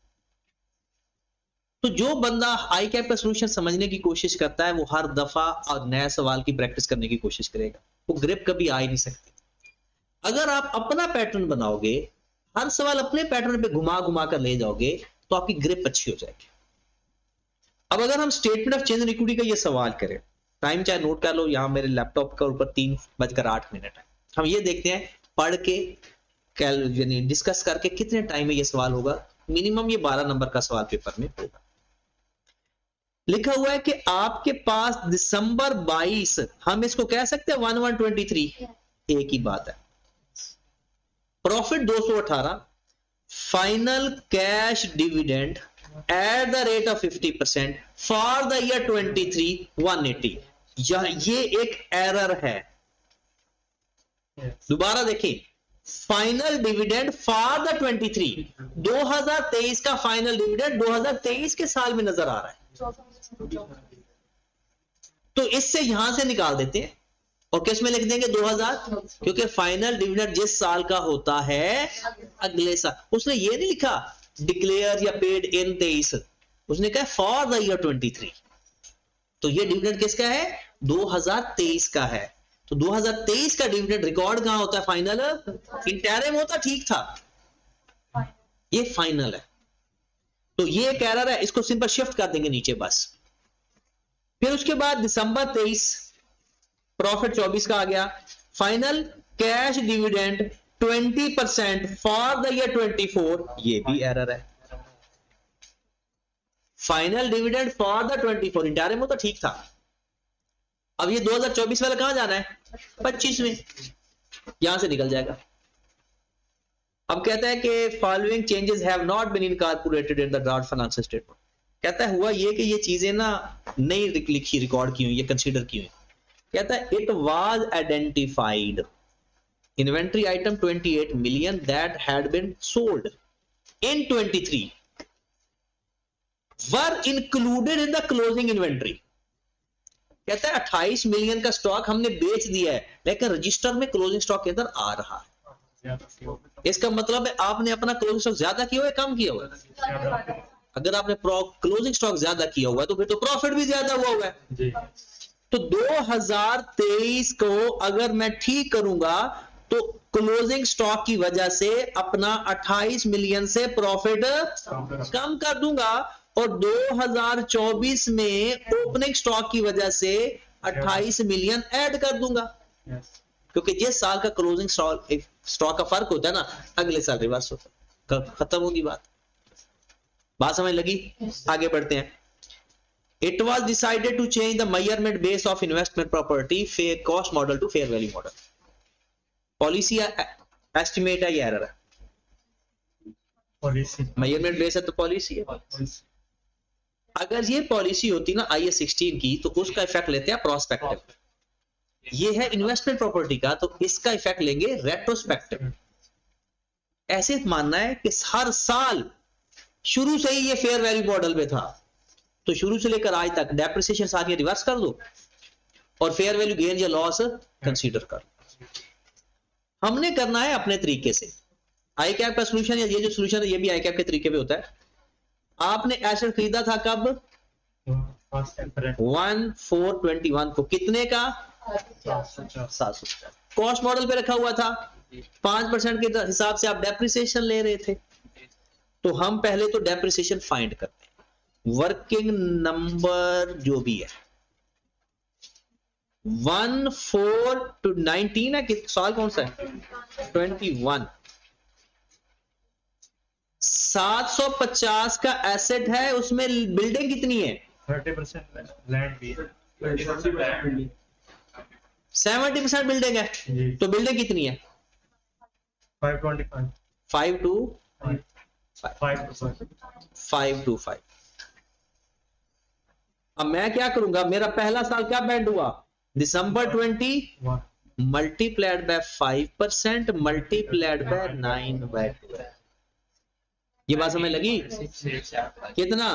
तो जो बंदा आईकैप का सॉल्यूशन समझने की कोशिश करता है वो हर दफा नया सवाल की प्रैक्टिस करने की कोशिश करेगा, वो ग्रिप कभी आ ही नहीं सकती। अगर आप अपना पैटर्न बनाओगे, हर सवाल अपने पैटर्न पे घुमा घुमा कर ले जाओगे, तो आपकी ग्रिप अच्छी हो जाएगी। अब अगर हम statement of change in equity का ये सवाल करें, टाइम चाहे नोट कर लो, यहां मेरे लैपटॉप के ऊपर 3:08 है। हम ये देखते हैं पढ़ के यानी डिस्कस करके कितने टाइम में ये सवाल होगा। मिनिमम ये 12 नंबर का सवाल पेपर में होगा। लिखा हुआ है कि आपके पास दिसंबर 22, हम इसको कह सकते हैं 1123, एक ही बात है। Profit 218, final cash dividend at the rate of 50% for the year 23 180। ये एक एरर है। दोबारा देखिए, फाइनल डिविडेंड फॉर द 23, 2023 का फाइनल डिविडेंड 2023 के साल में नजर आ रहा है, तो इससे यहां से निकाल देते हैं और किस में लिख देंगे 2000, क्योंकि फाइनल डिविडेंड जिस साल का होता है अगले साल। उसने ये नहीं लिखा डिक्लेयर या पेड इन 23, उसने कहा फॉर द ईयर 23। तो ये डिविडेंड किसका है? 2023 का है। तो 2023 का डिविडेंड रिकॉर्ड कहां होता है? फाइनल इंटरिम होता, ठीक था, ये फाइनल है। तो ये एक एरर है, इसको सिंपल शिफ्ट कर देंगे नीचे बस। फिर उसके बाद दिसंबर 23 प्रॉफिट 24 का आ गया, final cash dividend 20% for the year 24, ये भी एरर है। Final dividend for the 24 interim होता, ठीक था। अब ये 2024 वाला कहां जाना है? 25 में, यहां से निकल जाएगा। अब कहता है कि following changes have not been incorporated in the draft financial statement. कहता है हुआ ये कि ये चीजें ना नहीं लिखी, रिकॉर्ड की हुई, ये कंसीडर की हुई। कहता है it was identified, Inventory item 28 million that had been sold in 23 were included in the closing inventory. कहता है 28 मिलियन का स्टॉक हमने बेच दिया है, लेकिन रजिस्टर में क्लोजिंग स्टॉक के अंदर आ रहा है। इसका मतलब है आपने अपना क्लोजिंग स्टॉक ज्यादा किया हुआ है, कम किया हुआ है? अगर आपने क्लोजिंग स्टॉक ज्यादा किया हुआ है तो फिर तो प्रॉफिट भी ज्यादा हुआ है। तो 2023 को अगर मैं ठीक करूंगा तो क्लोजिंग स्टॉक की वजह से अपना 28 मिलियन से प्रॉफिट कम कर दूंगा, और 2024 में ओपनिंग स्टॉक की वजह से 28 मिलियन ऐड कर दूंगा, क्योंकि जिस साल का क्लोजिंग स्टॉक का फर्क होता है ना, अगले साल रिवर्स होता है, खत्म होगी बात समझ लगी? आगे बढ़ते हैं। It was decided to change the measurement base of investment property fair cost model to fair value model. Policy estimate है या एरर है? पॉलिसी मेजरमेंट बेस है तो पॉलिसी है। अगर ये पॉलिसी होती ना IAS 16 की तो उसका इफेक्ट लेते हैं प्रोस्पेक्टिव। ये है इन्वेस्टमेंट प्रॉपर्टी का, तो इसका इफेक्ट लेंगे रेट्रोस्पेक्टिव। ऐसे मानना है कि हर साल शुरू से ही ये फेयर वैल्यू मॉडल में था, तो शुरू से लेकर आज तक डेप्रिसिएशन सारी रिवर्स कर दो और फेयर वैल्यू गेन या लॉस कंसीडर कर। हमने करना है अपने तरीके से। आई कैप का सोल्यूशन या ये जो सोल्यूशन है ये भी आई कैप के तरीके पे होता है। आपने एसेट खरीदा था कब? 1/4/21 को। कितने का? 750। कॉस्ट मॉडल पे रखा हुआ था, 5% के हिसाब से आप डेप्रिसिएशन ले रहे थे, तो हम पहले तो डेप्रिसिएशन फाइंड करते हैं। वर्किंग नंबर जो भी है 1/4/19 है कि सवाल कौन सा है? 21। 750 का एसेट है, उसमें बिल्डिंग कितनी है? 30% लैंड भी है, 20% 70% बिल्डिंग है, तो बिल्डिंग कितनी है? 525 5 to 5 to 5। अब मैं क्या करूंगा, मेरा पहला साल क्या बैंड हुआ? दिसंबर 20 मल्टीप्लाइड बाय 5% मल्टीप्लाइड बाय 9/12। ये बात समझ लगी? कितना?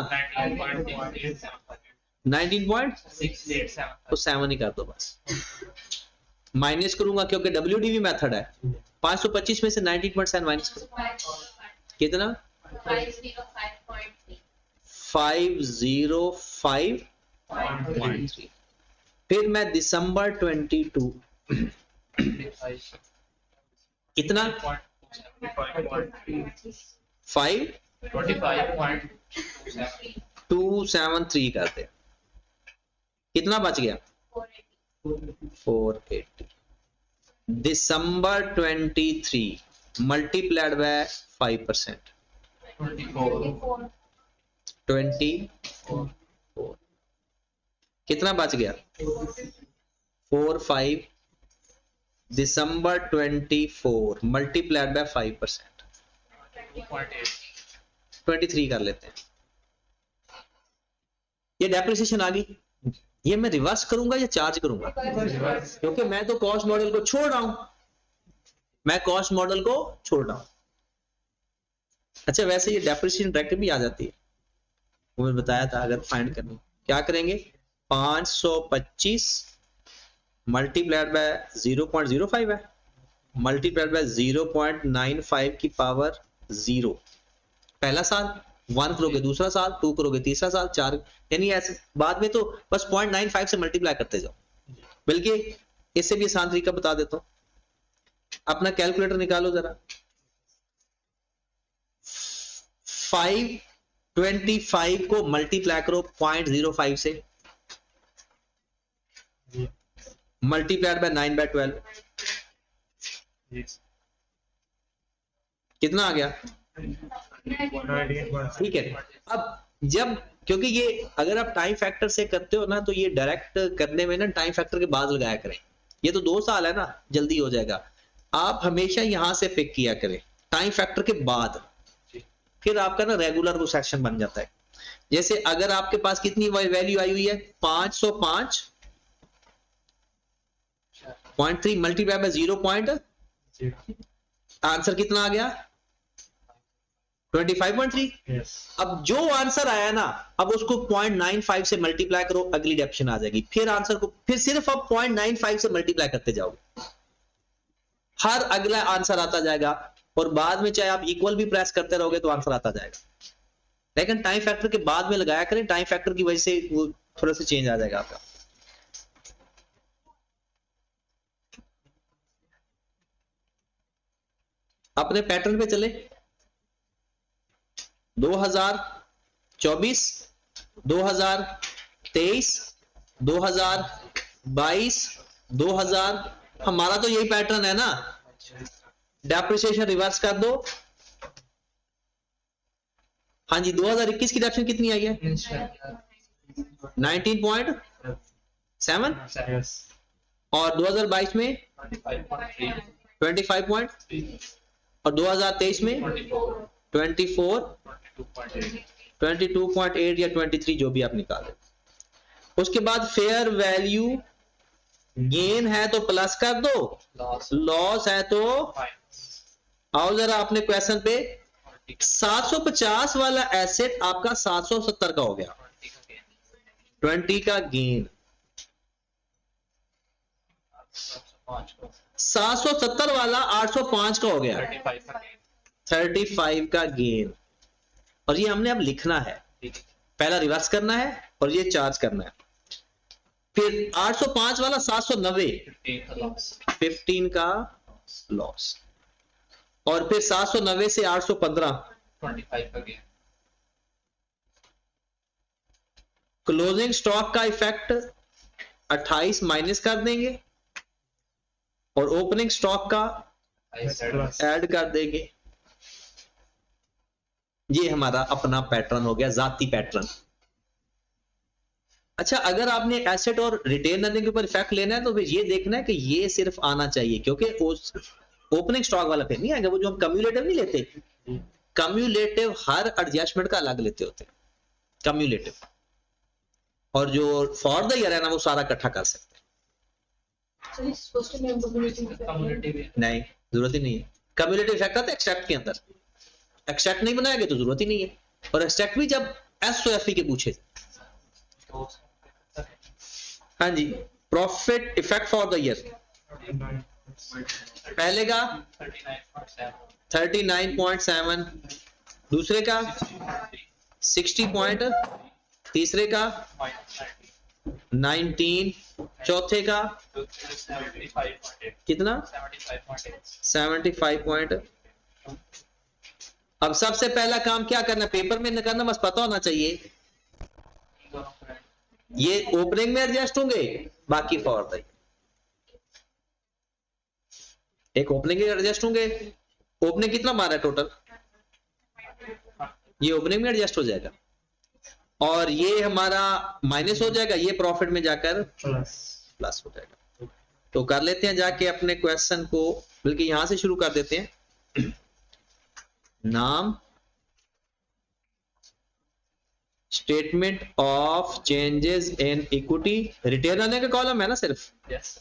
19.67 तो 7 ही कर दो बस। माइनस करूंगा क्योंकि WDV मेथड है। 525 में से 19.7 माइनस करो, कितना? 505.3। फिर मैं दिसंबर 22 कितना? 5273 करते, कितना बच गया? 480। दिसंबर 23 मल्टीप्लाइड बाय 5% 24। कितना बच गया? 45। दिसंबर 24 मल्टीप्लाइड बाय 5% 23 कर लेते हैं। ये डेप्रिसिएशन आ गई। ये मैं रिवर्स करूंगा या चार्ज करूंगा? क्योंकि मैं तो कॉस्ट मॉडल को छोड़ रहा हूं, मैं कॉस्ट मॉडल को छोड़ रहा हूं। अच्छा, वैसे ये डेप्रिसिएशन डायरेक्ट भी आ जाती है, वो मैं बताया था। अगर फाइंड करनी क्या करेंगे? 525 मल्टीप्लाइड बाय 0.05 है, मल्टीप्लाइड बाय 0.95 की पावर 0। पहला साल 1 करोगे, दूसरा साल 2 करोगे, तीसरा साल 4, यानी ऐसे बाद में तो बस 0.95 से मल्टीप्लाई करते जाओ। बल्कि इससे भी आसान तरीका बता देता हूं, अपना कैलकुलेटर निकालो जरा। 525 को मल्टीप्लाई करो 0.05 से, मल्टीप्लाइड बाय 9/12, कितना आ गया? ठीक है। अब जब, क्योंकि ये अगर आप टाइम फैक्टर से करते हो ना, तो ये डायरेक्ट करने में ना टाइम फैक्टर के बाद लगाया करें। ये तो 2 साल है ना, जल्दी हो जाएगा। आप हमेशा यहां से पिक किया करें टाइम फैक्टर के बाद, फिर आपका ना रेगुलर वो सेक्शन बन जाता है। जैसे अगर आपके पास कितनी वैल्यू आई हुई है? 505.3 मल्टीप्लाई बाय 0.05 आंसर कितना आ गया? 25.3। Yes. अब जो आंसर आया ना, अब उसको 0.95 से मल्टीप्लाई करो, अगली डेफिनेशन आ जाएगी। फिर आंसर को फिर सिर्फ अब 0.95 से मल्टीप्लाई करते जाओगे, हर अगला आंसर आता जाएगा, और बाद में चाहे आप इक्वल भी प्रेस करते रहोगे तो आंसर आता जाएगा। लेकिन टाइम फैक्टर के बाद में लगाया करें, टाइम फैक्टर की वजह से वो थोड़ा सा चेंज आ जाएगा आपका। अपने पैटर्न पे चले, 2024, 2023, 2022, 2000, हमारा तो यही पैटर्न है ना। डेप्रिसिएशन रिवर्स कर दो। हाँ जी, 2021 की डेप्रिसिएशन कितनी आई है? 19.7, Yes. और 2022 में 25 पॉइंट, और 2023 में 24, 22.8 या 23, जो भी आप निकालें। उसके बाद फेयर वैल्यू गेन है तो प्लस कर दो, लॉस है तो आओ जरा अपने क्वेश्चन पे। 750 वाला एसेट आपका 770 का हो गया, 20 का गेन। 770 वाला 805 का हो गया, 35 का गेन। और ये हमने अब लिखना है, पहला रिवर्स करना है और ये चार्ज करना है। फिर 805 वाला 790, 15 का लॉस, और फिर 790 से 815 क्लोजिंग स्टॉक का इफेक्ट 28 माइनस कर देंगे, और ओपनिंग स्टॉक का ऐड कर देंगे। ये हमारा अपना पैटर्न हो गया, जाती पैटर्न। अच्छा, अगर आपने एसेट और रिटेन अर्निंग के ऊपर इफेक्ट लेना है तो फिर ये देखना है कि ये सिर्फ आना चाहिए, क्योंकि उस ओपनिंग स्टॉक वाला फिर नहीं आएगा। वो जो हम कम्युलेटिव नहीं लेते, कम्युलेटिव हर एडजस्टमेंट का अलग लेते होते हैं कम्युलेटिव, और जो फॉर द ईयर है ना वो सारा इकट्ठा कर सकते हैं। So इस क्वेश्चन में हमको नहीं, जरूरत ही नहीं है। कम्युलेटिव इफेक्ट आता है एक्सट्रैक्ट के अंदर, एक्सट्रैक्ट नहीं बनाएंगे तो जरूरत ही नहीं है। और एक्सट्रैक्ट भी जब एसओएफई के पूछे। हाँ जी, profit effect for the year, पहले का 39.7, दूसरे का 60 पॉइंट, तीसरे का 19, चौथे का कितना 75 पॉइंट। अब सबसे पहला काम क्या करना, पेपर में करना, बस पता होना चाहिए ये ओपनिंग में एडजस्ट होंगे, बाकी फॉर द एक ओपनिंग में एडजस्ट होंगे। ओपनिंग कितना मारा है टोटल, ये ओपनिंग में एडजस्ट हो जाएगा, और ये हमारा माइनस हो जाएगा, ये प्रॉफिट में जाकर प्लस हो जाएगा। तो कर लेते हैं जाके अपने क्वेश्चन को, बल्कि यहां से शुरू कर देते हैं। नाम, statement of changes in equity, retain earning का कॉलम है ना सिर्फ। Yes.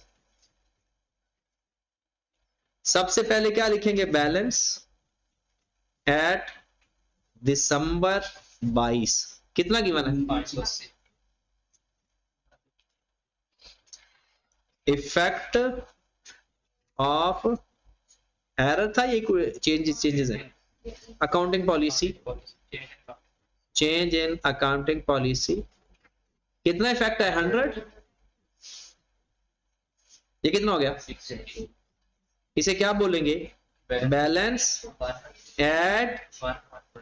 सबसे पहले क्या लिखेंगे, बैलेंस एट दिसंबर 22, कितना गिवन है 580. इफेक्ट ऑफ एरर था, ये चेंजेस है accounting policy, change in accounting policy, कितना इफेक्ट है 100, ये कितना हो गया 680. इसे क्या बोलेंगे, बैलेंस एट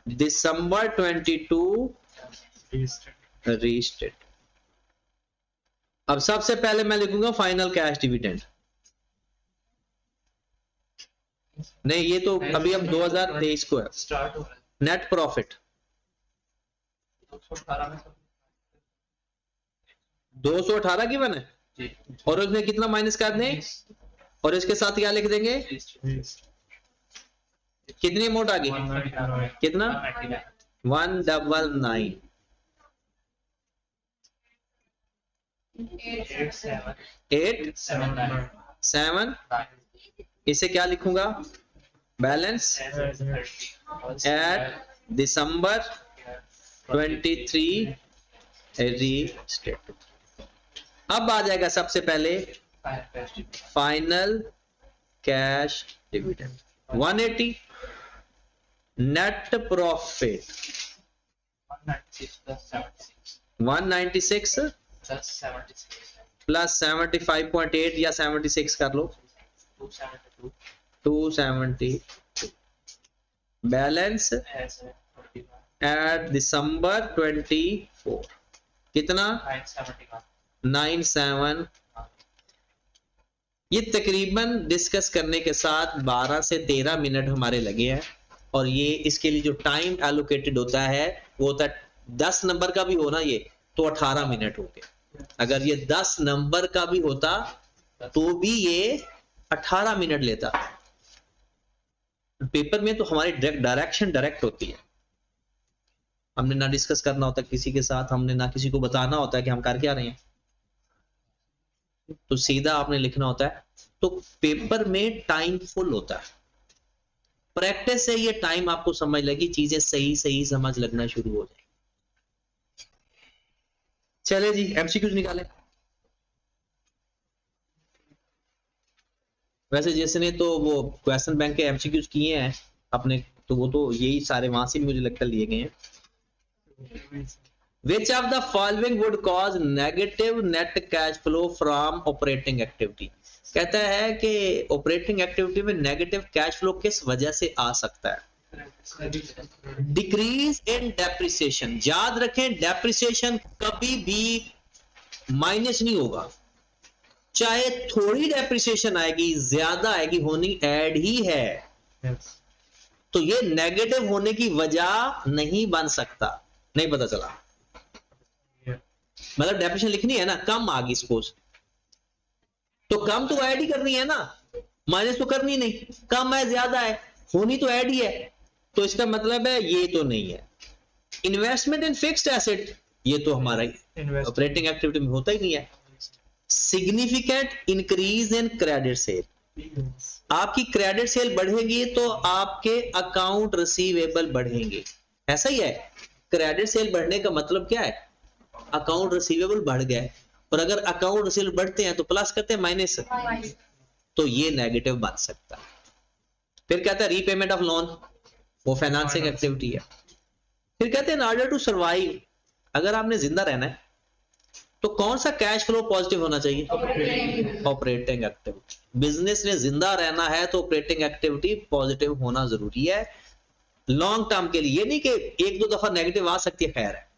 दिसंबर 22 रीस्टेट। अब सबसे पहले मैं लिखूंगा फाइनल कैश डिविडेंड, नहीं ये तो अभी हम 2023 को है। स्टार्ट हो रहा है नेट प्रॉफिट 218 में 218 गिवन है, जी, और उसमें कितना माइनस कर दें, और इसके साथ क्या लिख देंगे, कितनी अमाउंट आ गई, कितना 199, 8 7 इसे क्या लिखूंगा, बैलेंस एट दिसंबर 23 रीस्टेट। अब आ जाएगा सबसे पहले final cash dividend 180, net profit 196 plus 75.8 या 76 कर लो, 270, बैलेंस एट दिसंबर 24 कितना 97। ये तकरीबन डिस्कस करने के साथ 12 से 13 मिनट हमारे लगे हैं, और ये इसके लिए जो टाइम एलोकेटेड होता है वो होता है 10 नंबर का भी होना ये तो 18 मिनट हो गए, अगर ये 10 नंबर का भी होता तो भी ये 18 मिनट लेता। पेपर में तो हमारी डायरेक्शन डायरेक्ट होती है, हमने ना डिस्कस करना होता किसी के साथ, हमने ना किसी को बताना होता है कि हम कर क्या रहे हैं, तो सीधा आपने लिखना होता है। तो पेपर में टाइम फुल होता है, प्रैक्टिस से ये टाइम आपको समझ लगी, चीजें सही सही समझ लगना शुरू हो जाए। चले जी एमसीक्यूज निकालें। वैसे जिसने तो वो क्वेश्चन बैंक के एमसीक्यूज किए हैं अपने, तो वो तो यही सारे वहां से मुझे लगता लिए गए हैं। Which of the following would cause negative net cash flow from operating activity? कहता है कि ऑपरेटिंग एक्टिविटी में नेगेटिव कैश फ्लो किस वजह से आ सकता है? Decrease in depreciation. याद रखें डेप्रिसिएशन कभी भी माइनस नहीं होगा, चाहे थोड़ी डेप्रिसिएशन आएगी ज्यादा आएगी, होनी ऐड ही है। तो ये नेगेटिव होने की वजह नहीं बन सकता। नहीं पता चला, मतलब डेफिनेशन लिखनी है ना, कम आ गई सपोज, तो कम तो ऐड ही करनी है ना, माइनस तो करनी नहीं, कम है ज्यादा है, होनी तो ऐड ही है, तो इसका मतलब है ये तो नहीं है। इन्वेस्टमेंट इन फिक्स्ड एसेट, ये तो हमारा ऑपरेटिंग एक्टिविटी में होता ही नहीं है। Significant increase in credit sale, आपकी क्रेडिट सेल बढ़ेगी तो आपके अकाउंट रिसीवेबल बढ़ेंगे, ऐसा ही है। क्रेडिट सेल बढ़ने का मतलब क्या है, अकाउंट रिसीवेबल बढ़ गया, और अगर अकाउंट रिसीवेबल बढ़ते हैं तो प्लस करते हैं माइनस, तो ये नेगेटिव बन सकता है। फिर कहता है रीपेमेंट ऑफ लोन, वो फाइनेंसिंग एक्टिविटी है। फिर कहते हैं इन ऑर्डर टू सर्वाइव, अगर आपने जिंदा रहना है तो कौन सा कैश फ्लो पॉजिटिव होना चाहिए, ऑपरेटिंग एक्टिविटी। बिजनेस ने जिंदा रहना है तो ऑपरेटिंग एक्टिविटी पॉजिटिव होना जरूरी है लॉन्ग टर्म के लिए। ये नहीं कि एक दो दफा नेगेटिव आ सकती है, खैर है,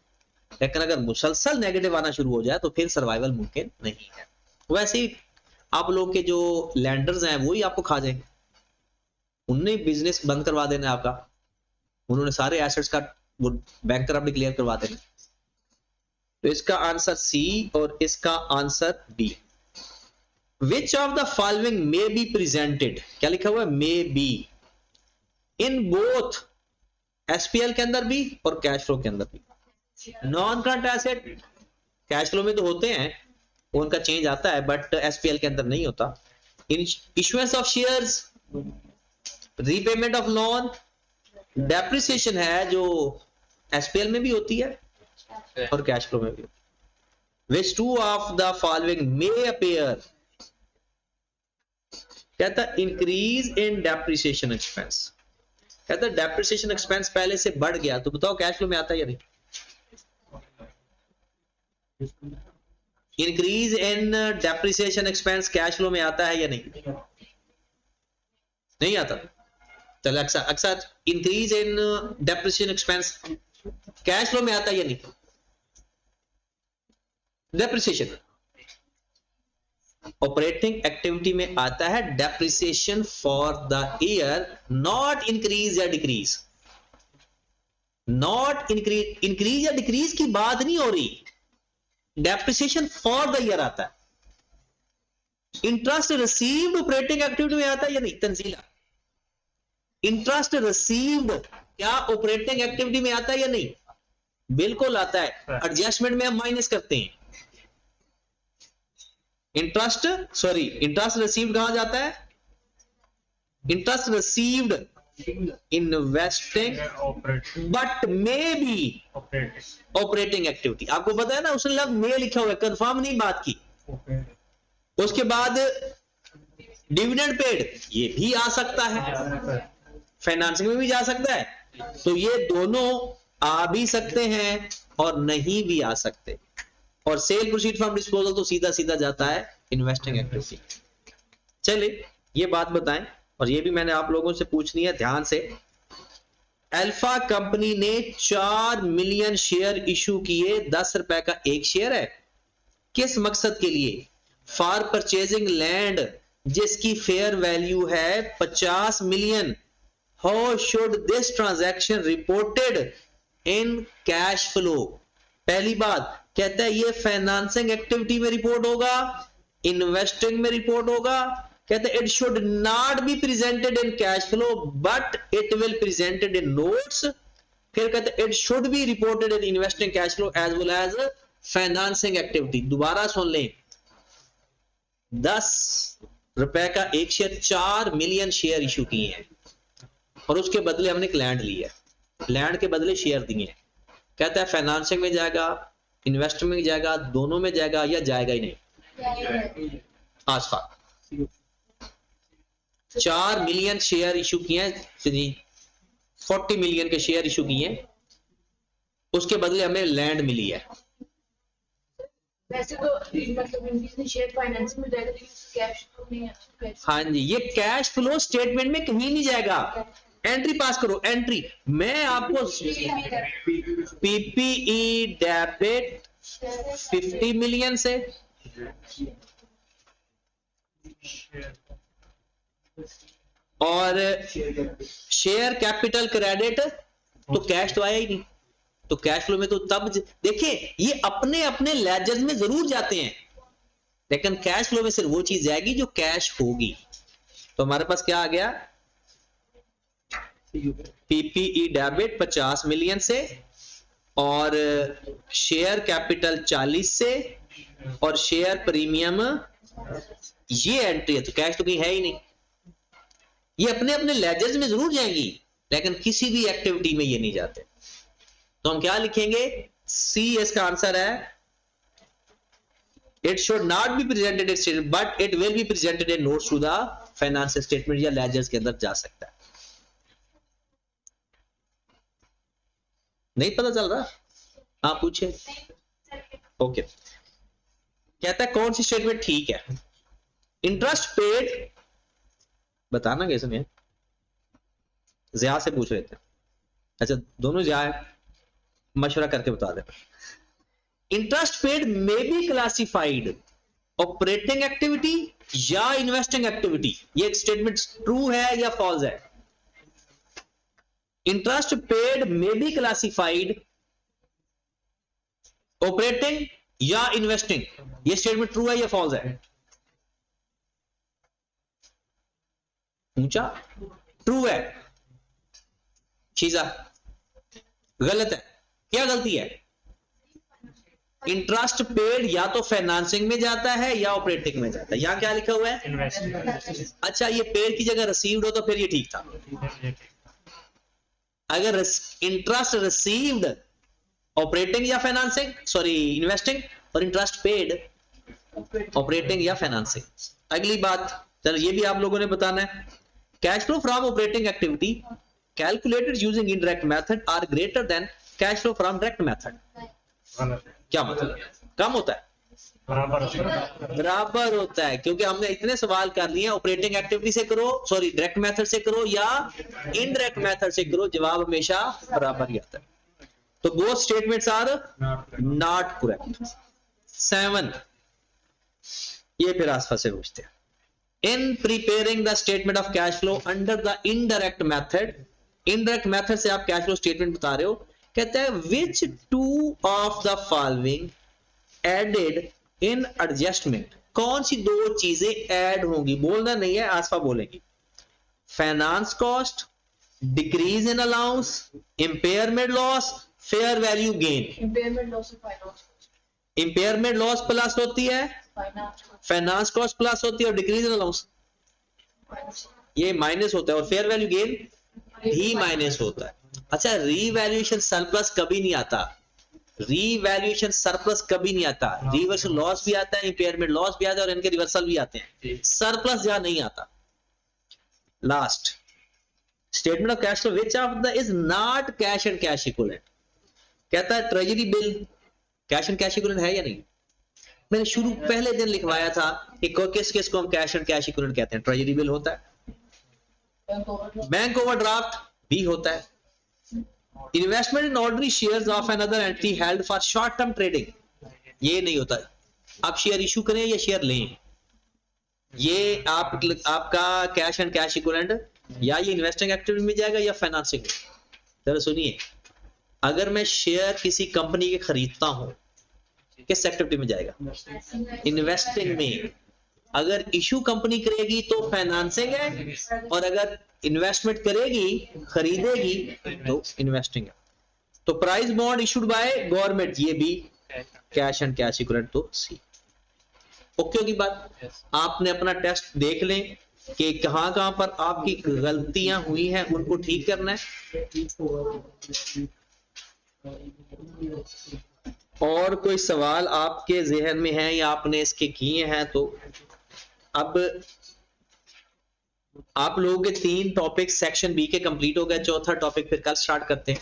लेकिन अगर मुसलसल नेगेटिव आना शुरू हो जाए तो फिर सर्वाइवल मुमकिन नहीं है। वैसे ही आप लोग के जो लैंडर्स हैं वही आपको खा जाएंगे, उनने बिजनेस बंद करवा देना है आपका, उन्होंने सारे एसेट्स का वो बैंकरप्ट डिक्लेयर करवा देना। तो इसका आंसर सी और इसका answer D. Which of the following may be presented, क्या लिखा हुआ है, may be in both SPL के अंदर भी और कैश फ्लो के अंदर भी। Non current asset cash flow में तो होते हैं, उनका चेंज आता है, बट एसपीएल के अंदर नहीं होता। Issuance of shares, repayment of loan, depreciation है जो एसपीएल में भी होती है और कैश फ्लो में भी। Which two of the following may appear, कहता इंक्रीज इन डेप्रिसिएशन एक्सपेंस, कहता डेप्रिसिएशन एक्सपेंस पहले से बढ़ गया, तो बताओ कैश फ्लो में आता है या नहीं। Increase in depreciation expense cash flow में आता है या नहीं, नहीं आता। चलो अक्सर increase in depreciation expense cash flow में आता है या नहीं, डेप्रिसिएशन ऑपरेटिंग एक्टिविटी में आता है depreciation for the year, not increase या डिक्रीज। नॉट इंक्रीज या डिक्रीज की बात नहीं हो रही, डेप्रिसिएशन फॉर द ईयर आता है। इंटरेस्ट रिसीव्ड ऑपरेटिंग एक्टिविटी में आता है या नहीं, तंजीला इंटरेस्ट रिसीव्ड क्या ऑपरेटिंग एक्टिविटी में आता है या नहीं, बिल्कुल आता है। एडजस्टमेंट में हम माइनस करते हैं, इंटरेस्ट रिसीव्ड कहां जाता है, interest received investing Operating. But may be Operating. Operating activity. आपको पता है ना, उसने लग मे लिखा हुआ है, कंफर्म नहीं बात की। Operating. उसके बाद डिविडेंड पेड, ये भी आ सकता है, फाइनेंसिंग में भी जा सकता है। तो ये दोनों आ भी सकते हैं और नहीं भी आ सकते। और सेल प्रोसीड फ्रॉम डिस्पोजल तो सीधा सीधा जाता है इन्वेस्टिंग एक्टिविटी। चलिए ये बात बताएं, और ये भी मैंने आप लोगों से पूछनी है ध्यान से। अल्फा कंपनी ने 4 मिलियन शेयर इशू किए, 10 रुपए का एक शेयर है। किस मकसद के लिए? फॉर परचेजिंग लैंड जिसकी फेयर वैल्यू है 50 million. How should this transaction reported in cash flow? पहली बात कहता है ये फाइनेंसिंग एक्टिविटी में रिपोर्ट होगा, इन्वेस्टिंग में रिपोर्ट होगा। कहते हैं it should not be presented in cash flow but it will presented in notes. फिर कहते हैं it should be reported in investing cash flow as well as financing activity. दोबारा सुन लें, 10 रुपए का एक शेयर, 4 मिलियन शेयर इशू किए हैं और उसके बदले हमने एक लैंड लिया है, लैंड के बदले शेयर दिए हैं। कहता है फाइनेंसिंग में जाएगा, इन्वेस्टमेंट में जाएगा, दोनों में जाएगा या जाएगा ही नहीं? आसफा 4 मिलियन शेयर इशू किए हैं, 40 मिलियन के शेयर इशू किए हैं, उसके बदले हमें लैंड मिली है। वैसे तो मतलब इंक्रीज शेयर फाइनेंस में जाएगा, लेकिन कैश तो नहीं है। हाँ जी, ये कैश फ्लो स्टेटमेंट में कहीं नहीं जाएगा। एंट्री पास करो, एंट्री। मैं आपको पीपीई डेबिट 50 मिलियन से, और शेयर कैपिटल क्रेडिट, तो कैश तो आया ही नहीं। तो कैश फ्लो में तो तब देखिए ये अपने अपने लेजर में जरूर जाते हैं, लेकिन कैश फ्लो में सिर्फ वो चीज जाएगी जो कैश होगी। तो हमारे पास क्या आ गया? पीपीई डेबिट 50 मिलियन से, और शेयर कैपिटल 40 से, और शेयर प्रीमियम, ये एंट्री है। तो कैश तो कहीं है ही नहीं। ये अपने अपने लेजर्स में जरूर जाएंगी, लेकिन किसी भी एक्टिविटी में ये नहीं जाते। तो हम क्या लिखेंगे? सी इसका आंसर है, it should not be presented in statement but it will be presented in notes to the financial statement, या लेजर्स के अंदर जा सकता है। नहीं पता चल रहा? हाँ पूछे। ओके, कहता है कौन सी स्टेटमेंट ठीक है? इंटरेस्ट पेड, बताना कैसे नहीं? ज़िया से पूछ रहे थे। अच्छा दोनों ज़िया है, मशवरा करके बता दे। Interest paid may be classified operating activity या इन्वेस्टिंग एक्टिविटी। ये एक स्टेटमेंट ट्रू है या फॉल्स है? Interest paid may be classified operating या इन्वेस्टिंग, ये स्टेटमेंट ट्रू है या फॉल्स है? ऊंचा ट्रू है, शीजा गलत है। क्या गलती है? इंटरेस्ट पेड या तो फाइनेंसिंग में जाता है या ऑपरेटिंग में जाता है। यहां क्या लिखा हुआ है? Investing. अच्छा ये पेड की जगह रिसीव्ड हो तो फिर ये ठीक था। अगर इंटरेस्ट रिसीव्ड ऑपरेटिंग या फाइनेंसिंग, सॉरी इन्वेस्टिंग, और इंटरेस्ट पेड ऑपरेटिंग या फाइनेंसिंग। अगली बात, चलो ये भी आप लोगों ने बताना है। Cash flow from operating activity calculated using indirect method are greater than cash flow from direct method. क्या मतलब? कम होता है? बराबर होता है, क्योंकि हमने इतने सवाल कर लिए। ऑपरेटिंग एक्टिविटी से करो, सॉरी डायरेक्ट मेथड से करो या इनडायरेक्ट मेथड से करो, जवाब हमेशा बराबर ही आता है। तो both statements are not correct. 7, ये फिर आसपास से पूछते हैं। In preparing the statement of cash flow under the indirect method, indirect method से आप कैश फ्लो स्टेटमेंट बता रहे हो। कहते हैं which two of the following added in adjustment, कौन सी दो चीजें ऐड होंगी? बोलना नहीं है, आसफा बोलेगी। Finance cost, decrease in allowance, impairment loss, fair value gain. Impairment loss of finance, impairment loss plus होती है, फाइनेंस कॉस्ट प्लस होती है, और डिक्रीज इन अलाउंस ये माइनस होता है और फेयर वैल्यू गेन भी माइनस होता है। अच्छा, रीवैल्यूएशन सरप्लस कभी नहीं आता, रीवैल्यूएशन सरप्लस कभी नहीं आता, रिवर्सल लॉस भी आता है, इंपेयरमेंट लॉस भी आता है और इनके रिवर्सल भी आते हैं, सरप्लस जहां नहीं आता। Last statement of cash flow which of the is not cash and cash equivalent, कहता है treasury bill cash and cash equivalent है या नहीं। मैंने शुरू पहले दिन लिखवाया था कि किस किस को हम कैश एंड कैश इक्विवेलेंट कहते हैं। ट्रेजरी बिल होता है, बैंक ओवरड्राफ्ट भी होता है, investment in ordinary shares of another entity held for short term trading, ये नहीं होता। आप शेयर इशू करें या शेयर लें, ये आपका कैश एंड कैश इक्विवेलेंट या ये इन्वेस्टिंग एक्टिविटी में जाएगा या फाइनेंसिंग में। जरा सुनिए, अगर मैं शेयर किसी कंपनी के खरीदता हूं किस एक्टिविटी में जाएगा, इन्वेस्टिंग में। अगर इशू कंपनी करेगी तो फाइनेंसिंग है, और अगर इन्वेस्टमेंट करेगी खरीदेगी तो इन्वेस्टिंग है। तो price bond issued by government, ये भी कैश एंड कैश इक्विवेलेंट, तो सी। ओके होगी बात। आपने अपना टेस्ट देख लें कि कहां कहां पर आपकी गलतियां हुई हैं, उनको ठीक करना है। और कोई सवाल आपके जहन में है या आपने इसके किए हैं तो अब आप लोगों के 3 टॉपिक सेक्शन बी के कंप्लीट हो गए, चौथा टॉपिक फिर कल स्टार्ट करते हैं,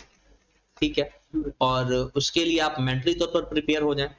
ठीक है। और उसके लिए आप मेंटली तौर पर प्रिपेयर हो जाएं।